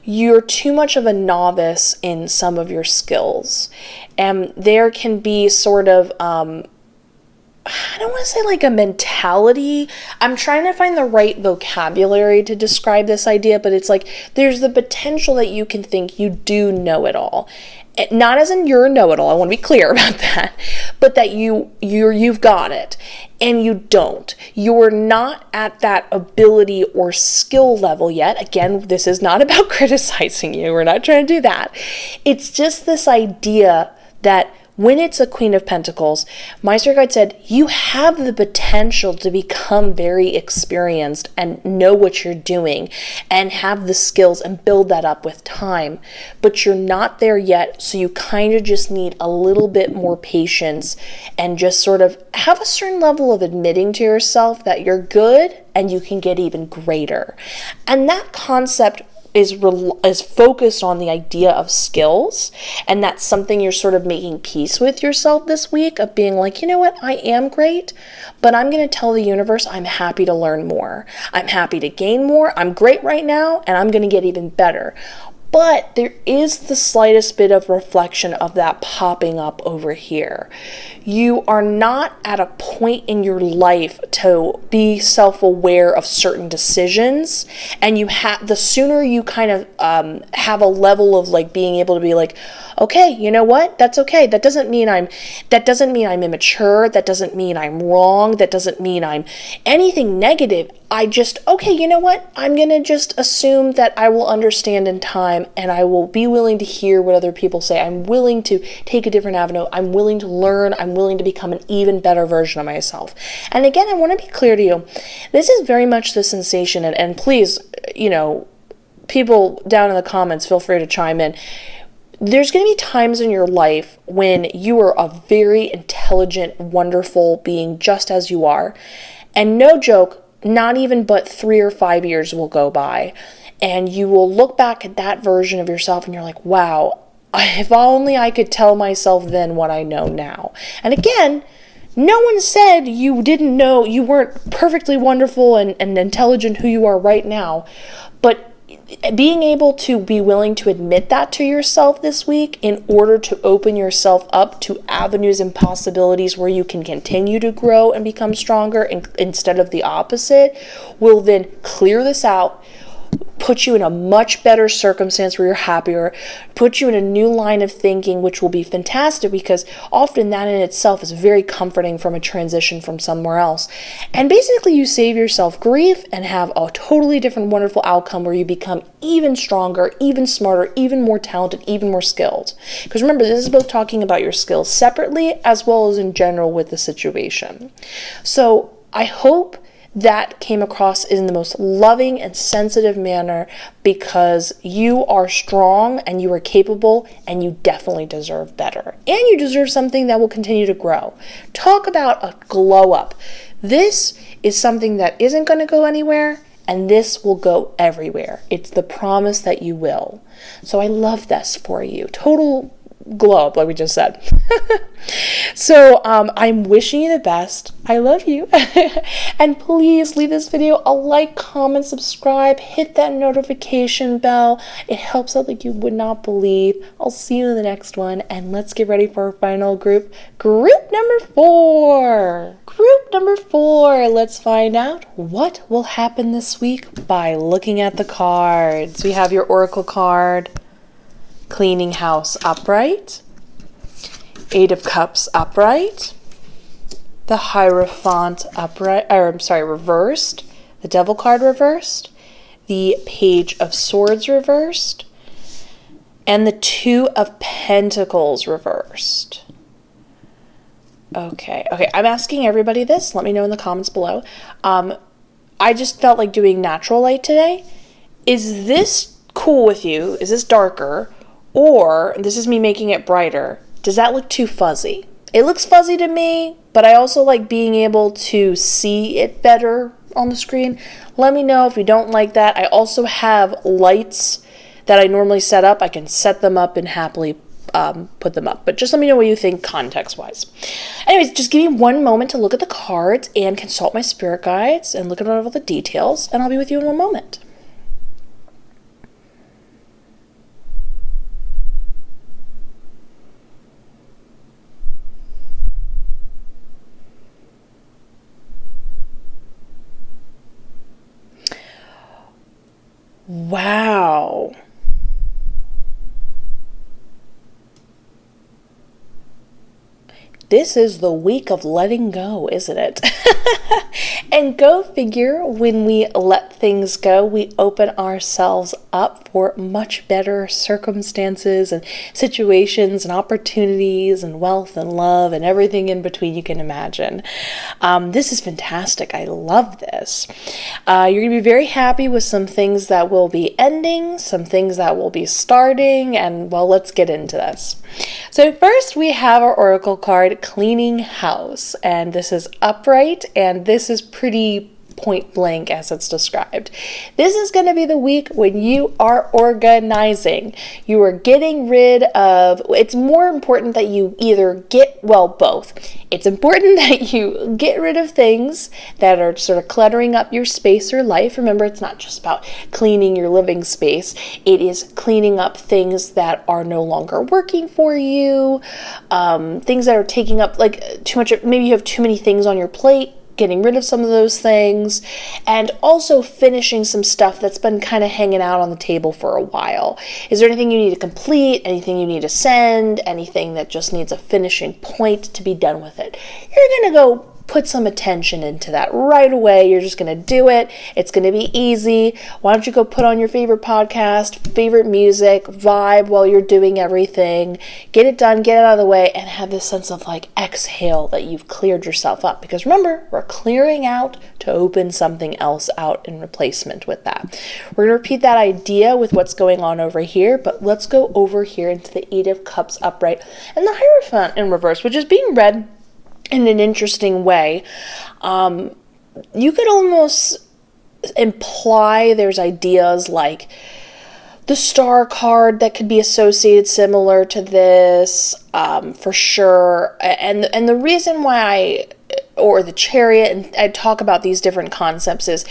you're too much of a novice in some of your skills. And there can be sort of, I don't want to say like a mentality. I'm trying to find the right vocabulary to describe this idea, but it's like there's the potential that you can think you do know it all. Not as in you're a know-it-all, I want to be clear about that, but that you've got it, and you don't. You're not at that ability or skill level yet. Again, this is not about criticizing you. We're not trying to do that. It's just this idea that when it's a Queen of Pentacles, my spirit guide said, you have the potential to become very experienced and know what you're doing and have the skills and build that up with time. But you're not there yet, so you kind of just need a little bit more patience and just sort of have a certain level of admitting to yourself that you're good and you can get even greater. And that concept is focused on the idea of skills, and that's something you're sort of making peace with yourself this week, of being like, you know what, I am great, but I'm going to tell the universe I'm happy to learn more. I'm happy to gain more. I'm great right now, and I'm going to get even better. But there is the slightest bit of reflection of that popping up over here. You are not at a point in your life to be self-aware of certain decisions, and the sooner you kind of have a level of like being able to be like, okay, you know what? That's okay. That doesn't mean I'm immature. That doesn't mean I'm wrong. That doesn't mean I'm anything negative. Okay, you know what? I'm going to just assume that I will understand in time, and I will be willing to hear what other people say. I'm willing to take a different avenue. I'm willing to learn. I'm willing to become an even better version of myself. And again, I want to be clear to you. This is very much the sensation, and please, people down in the comments, feel free to chime in. There's going to be times in your life when you are a very intelligent, wonderful being just as you are. And no joke, not even but 3 or 5 years will go by, and you will look back at that version of yourself and you're like, wow, if only I could tell myself then what I know now. And again, no one said you didn't know, you weren't perfectly wonderful and intelligent who you are right now, but being able to be willing to admit that to yourself this week in order to open yourself up to avenues and possibilities where you can continue to grow and become stronger instead of the opposite will then clear this out, put you in a much better circumstance where you're happier, put you in a new line of thinking, which will be fantastic because often that in itself is very comforting from a transition from somewhere else. And basically you save yourself grief and have a totally different wonderful outcome where you become even stronger, even smarter, even more talented, even more skilled. Because remember, this is both talking about your skills separately as well as in general with the situation. So I hope that came across in the most loving and sensitive manner because you are strong and you are capable and you definitely deserve better. And you deserve something that will continue to grow. Talk about a glow up. This is something that isn't going to go anywhere, and this will go everywhere. It's the promise that you will. So I love this for you. Total glow up, like we just said. So I'm wishing you the best. I love you. And please leave this video a like, comment, subscribe, hit that notification bell. It helps out like you would not believe. I'll see you in the next one, and let's get ready for our final group number 4. Group number 4. Let's find out what will happen this week by looking at the cards. We have your Oracle card, Cleaning House upright, 8 of Cups upright, the Hierophant upright, reversed, the Devil card reversed, the Page of Swords reversed, and the 2 of Pentacles reversed. Okay, I'm asking everybody this. Let me know in the comments below. I just felt like doing natural light today. Is this cool with you? Is this darker? Or, this is me making it brighter, does that look too fuzzy? It looks fuzzy to me, but I also like being able to see it better on the screen. Let me know if you don't like that. I also have lights that I normally set up, I can set them up and happily put them up. But just let me know what you think context-wise. Anyways, just give me one moment to look at the cards and consult my spirit guides and look at all the details, and I'll be with you in one moment. Wow. This is the week of letting go, isn't it? And go figure, when we let things go, we open ourselves up for much better circumstances and situations and opportunities and wealth and love and everything in between you can imagine. This is fantastic. I love this. You're going to be very happy with some things that will be ending, some things that will be starting, and well, let's get into this. So first we have our oracle card, Cleaning House, and this is upright, and this is pretty point blank as it's described. This is going to be the week when you are organizing. You are getting rid of, it's more important that you either both. It's important that you get rid of things that are sort of cluttering up your space or life. Remember, it's not just about cleaning your living space. It is cleaning up things that are no longer working for you, things that are taking up like too much, maybe you have too many things on your plate, getting rid of some of those things, and also finishing some stuff that's been kind of hanging out on the table for a while. Is there anything you need to complete, anything you need to send, anything that just needs a finishing point to be done with it? You're going to go put some attention into that right away. You're just going to do it. It's going to be easy. Why don't you go put on your favorite podcast, favorite music, vibe while you're doing everything, get it done, get it out of the way, and have this sense of like exhale that you've cleared yourself up. Because remember, we're clearing out to open something else out in replacement with that. We're going to repeat that idea with what's going on over here, but let's go over here into the Eight of Cups upright and the Hierophant in reverse, which is being read in an interesting way. You could almost imply there's ideas like the Star card that could be associated similar to this, for sure. And the reason why or the Chariot, and I talk about these different concepts, is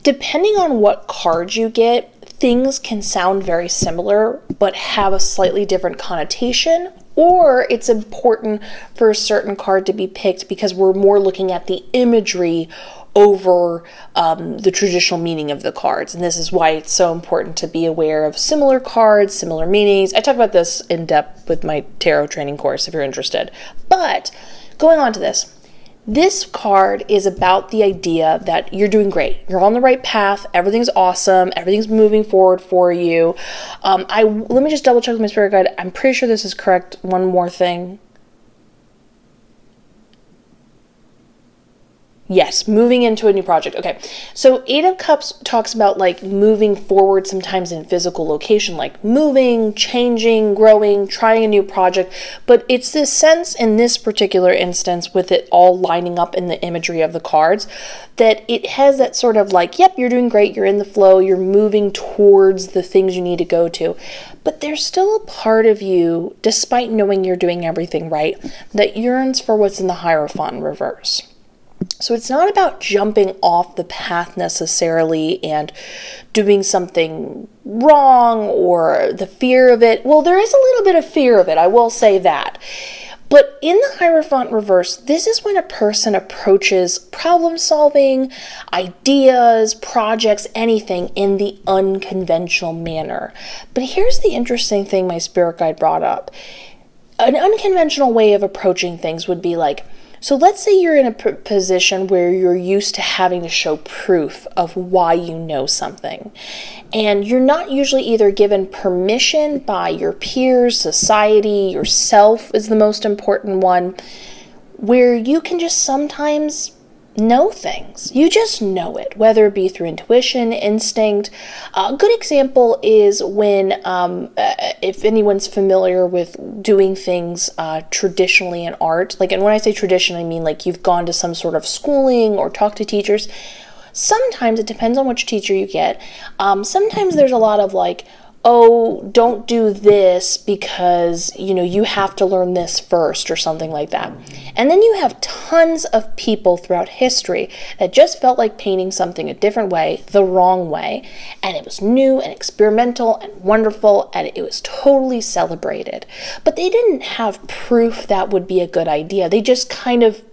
depending on what card you get, things can sound very similar but have a slightly different connotation, or it's important for a certain card to be picked because we're more looking at the imagery over the traditional meaning of the cards. And this is why it's so important to be aware of similar cards, similar meanings. I talk about this in depth with my tarot training course if you're interested. But going on to this card is about the idea that you're doing great. You're on the right path. Everything's awesome. Everything's moving forward for you. Let me just double check with my spirit guide. I'm pretty sure this is correct. One more thing. Yes, moving into a new project. Okay, so Eight of Cups talks about like moving forward sometimes in physical location, like moving, changing, growing, trying a new project. But it's this sense in this particular instance, with it all lining up in the imagery of the cards, that it has that sort of like, yep, you're doing great, you're in the flow, you're moving towards the things you need to go to. But there's still a part of you, despite knowing you're doing everything right, that yearns for what's in the Hierophant in reverse. So it's not about jumping off the path necessarily and doing something wrong or the fear of it. Well, there is a little bit of fear of it, I will say that. But in the Hierophant reverse, this is when a person approaches problem solving, ideas, projects, anything in the unconventional manner. But here's the interesting thing my spirit guide brought up. An unconventional way of approaching things would be like, so let's say you're in a position where you're used to having to show proof of why you know something. And you're not usually either given permission by your peers, society, yourself is the most important one, where you can just sometimes know things. You just know it, whether it be through intuition, instinct. A good example is when, if anyone's familiar with doing things traditionally in art, like, and when I say tradition, I mean like you've gone to some sort of schooling or talked to teachers. Sometimes it depends on which teacher you get. Sometimes there's a lot of like, oh, don't do this because, you have to learn this first or something like that. And then you have tons of people throughout history that just felt like painting something a different way, the wrong way, and it was new and experimental and wonderful, and it was totally celebrated. But they didn't have proof that would be a good idea. They just kind of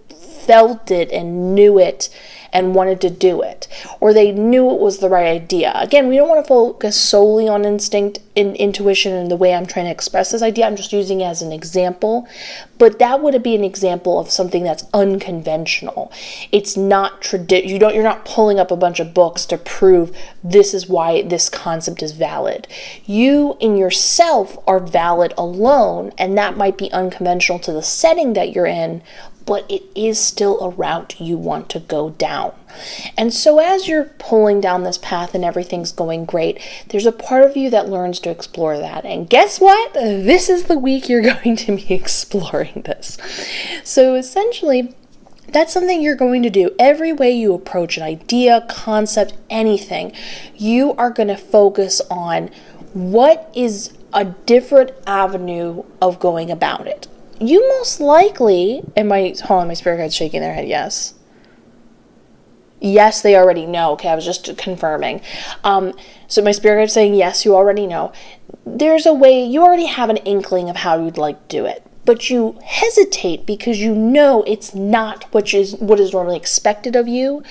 felt it and knew it and wanted to do it, or they knew it was the right idea. Again, we don't want to focus solely on instinct and intuition and the way I'm trying to express this idea. I'm just using it as an example, but that would be an example of something that's unconventional. It's not you're not pulling up a bunch of books to prove this is why this concept is valid. You in yourself are valid alone, and that might be unconventional to the setting that you're in, but it is still a route you want to go down. And so as you're pulling down this path and everything's going great, there's a part of you that learns to explore that. And guess what? This is the week you're going to be exploring this. So essentially, that's something you're going to do. Every way you approach an idea, concept, anything, you are going to focus on what is a different avenue of going about it. You most likely, my spirit guide's shaking their head, yes. Yes, they already know. Okay, I was just confirming. So my spirit guide's saying, yes, you already know. There's a way, you already have an inkling of how you'd like to do it, but you hesitate because you know it's not what is normally expected of you.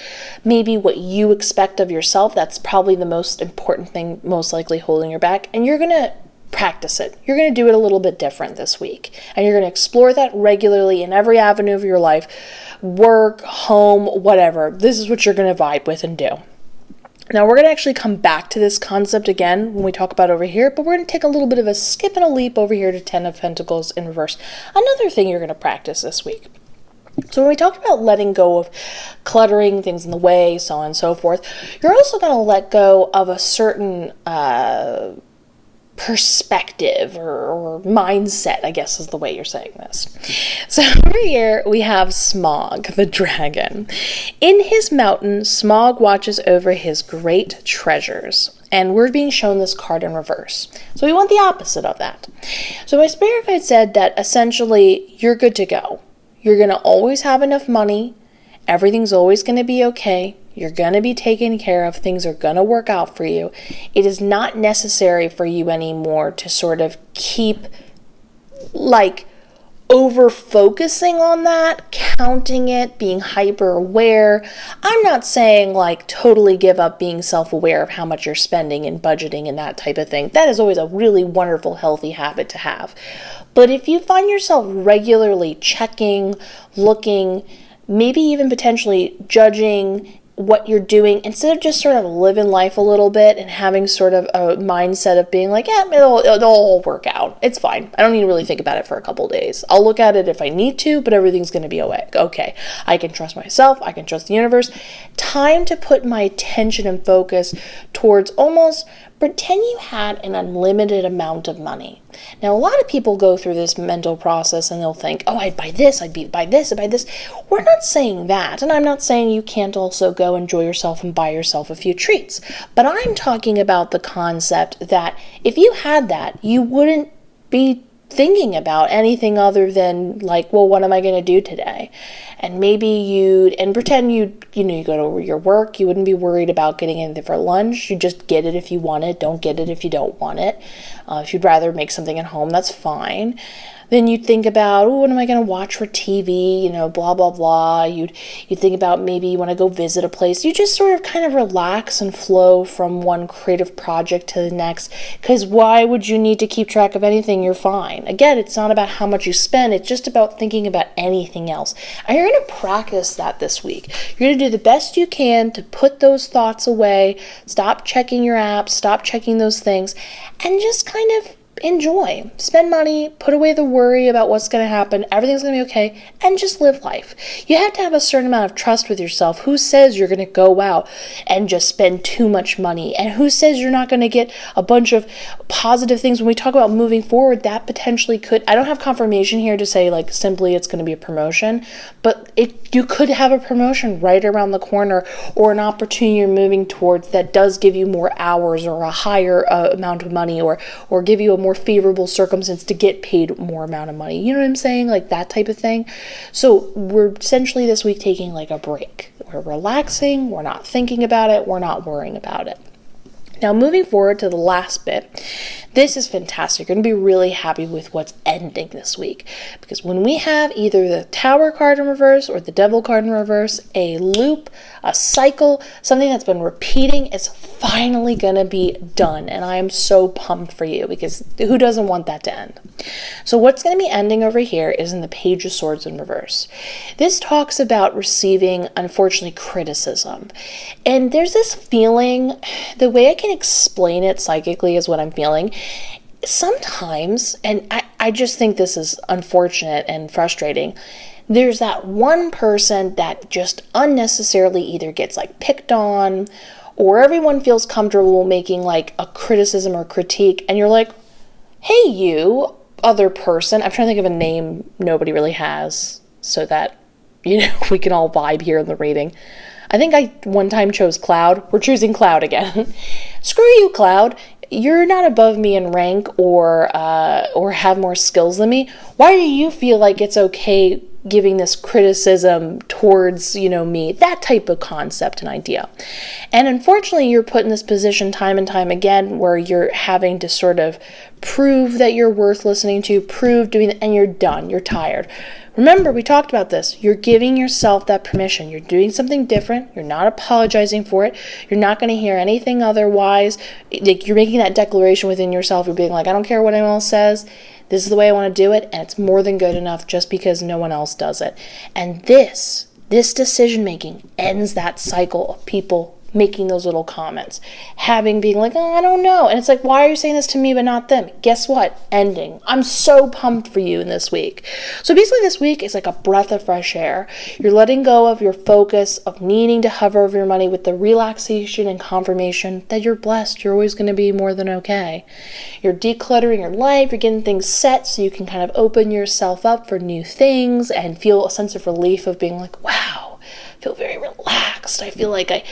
Maybe what you expect of yourself, that's probably the most important thing, most likely holding you back, and you're going to practice it. You're going to do it a little bit different this week, and you're going to explore that regularly in every avenue of your life, work, home, whatever. This is what you're going to vibe with and do. Now we're going to actually come back to this concept again when we talk about over here, but we're going to take a little bit of a skip and a leap over here to 10 of Pentacles in reverse. Another thing you're going to practice this week. So when we talked about letting go of cluttering, things in the way, so on and so forth, you're also going to let go of a certain perspective or mindset, I guess is the way you're saying this. So over here we have Smog, the dragon. In his mountain, Smog watches over his great treasures. And we're being shown this card in reverse. So we want the opposite of that. So my spirit guide said that essentially you're good to go. You're going to always have enough money. Everything's always going to be okay. You're going to be taken care of. Things are going to work out for you. It is not necessary for you anymore to sort of keep over focusing on that, counting it, being hyper aware. I'm not saying totally give up being self-aware of how much you're spending and budgeting and that type of thing. That is always a really wonderful, healthy habit to have. But if you find yourself regularly checking, looking, maybe even potentially judging what you're doing, instead of just sort of living life a little bit and having sort of a mindset of being like, yeah, it'll all work out. It's fine. I don't need to really think about it for a couple days. I'll look at it if I need to, but everything's going to be okay. I can trust myself. I can trust the universe. Time to put my attention and focus towards almost pretend you had an unlimited amount of money. Now, a lot of people go through this mental process and they'll think, oh, I'd buy this, buy this. We're not saying that. And I'm not saying you can't also go enjoy yourself and buy yourself a few treats. But I'm talking about the concept that if you had that, you wouldn't be thinking about anything other than well, what am I going to do today? And maybe pretend you go to your work, you wouldn't be worried about getting anything for lunch. You just get it if you want it, don't get it if you don't want it. If you'd rather make something at home, that's fine. Then you'd think about, what am I going to watch for TV? Blah, blah, blah. You'd think about maybe you want to go visit a place. You just sort of kind of relax and flow from one creative project to the next. Because why would you need to keep track of anything? You're fine. Again, it's not about how much you spend. It's just about thinking about anything else. And you're going to practice that this week. You're going to do the best you can to put those thoughts away. Stop checking your apps. Stop checking those things. And just kind of enjoy, spend money, put away the worry about what's going to happen, everything's going to be okay, and just live life. You have to have a certain amount of trust with yourself. Who says you're going to go out and just spend too much money? And who says you're not going to get a bunch of positive things? When we talk about moving forward, that potentially could, I don't have confirmation here to say like simply it's going to be a promotion, but you could have a promotion right around the corner, or an opportunity you're moving towards that does give you more hours or a higher amount of money, or give you a more favorable circumstance to get paid more amount of money. You know what I'm saying? Like that type of thing. So we're essentially this week taking like a break. We're relaxing. We're not thinking about it. We're not worrying about it. Now, moving forward to the last bit, this is fantastic. You're going to be really happy with what's ending this week, because when we have either the Tower card in reverse or the Devil card in reverse, a loop, a cycle, something that's been repeating is finally going to be done. And I am so pumped for you, because who doesn't want that to end? So what's going to be ending over here is in the Page of Swords in reverse. This talks about receiving, unfortunately, criticism. And there's this feeling, the way I can explain it psychically is what I'm feeling. Sometimes, and I just think this is unfortunate and frustrating, there's that one person that just unnecessarily either gets like picked on, or everyone feels comfortable making like a criticism or critique, and you're like, hey, you other person, I'm trying to think of a name nobody really has so that, you know, we can all vibe here in the reading. I think I one time chose Cloud. We're choosing Cloud again. Screw you, Cloud. You're not above me in rank or have more skills than me. Why do you feel like it's okay giving this criticism towards, you know, me? That type of concept and idea. And unfortunately, you're put in this position time and time again where you're having to sort of prove that you're worth listening to, prove doing it, and you're done. You're tired. Remember, we talked about this. You're giving yourself that permission. You're doing something different. You're not apologizing for it. You're not going to hear anything otherwise. Like, you're making that declaration within yourself. You're being like, I don't care what anyone else says. This is the way I want to do it, and it's more than good enough just because no one else does it. And this decision-making ends that cycle of people making those little comments, being like, oh, I don't know. And it's like, why are you saying this to me but not them? Guess what? Ending. I'm so pumped for you in this week. So basically this week is like a breath of fresh air. You're letting go of your focus of needing to hover over your money with the relaxation and confirmation that you're blessed. You're always going to be more than okay. You're decluttering your life. You're getting things set so you can kind of open yourself up for new things and feel a sense of relief of being like, wow, I feel very relaxed. I feel like I,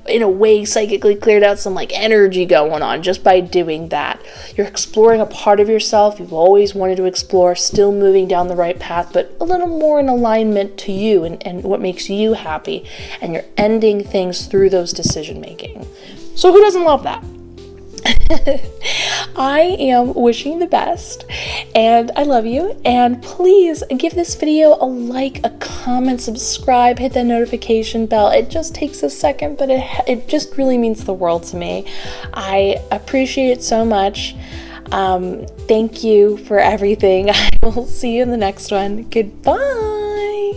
in a way, psychically cleared out some like energy going on just by doing that. You're exploring a part of yourself you've always wanted to explore, still moving down the right path, but a little more in alignment to you and what makes you happy. And you're ending things through those decision making. So who doesn't love that? I am wishing the best, and I love you, and please give this video a like, a comment, subscribe, hit that notification bell. It just takes a second, but it just really means the world to me. I appreciate it so much. Thank you for everything. I will see you in the next one. Goodbye.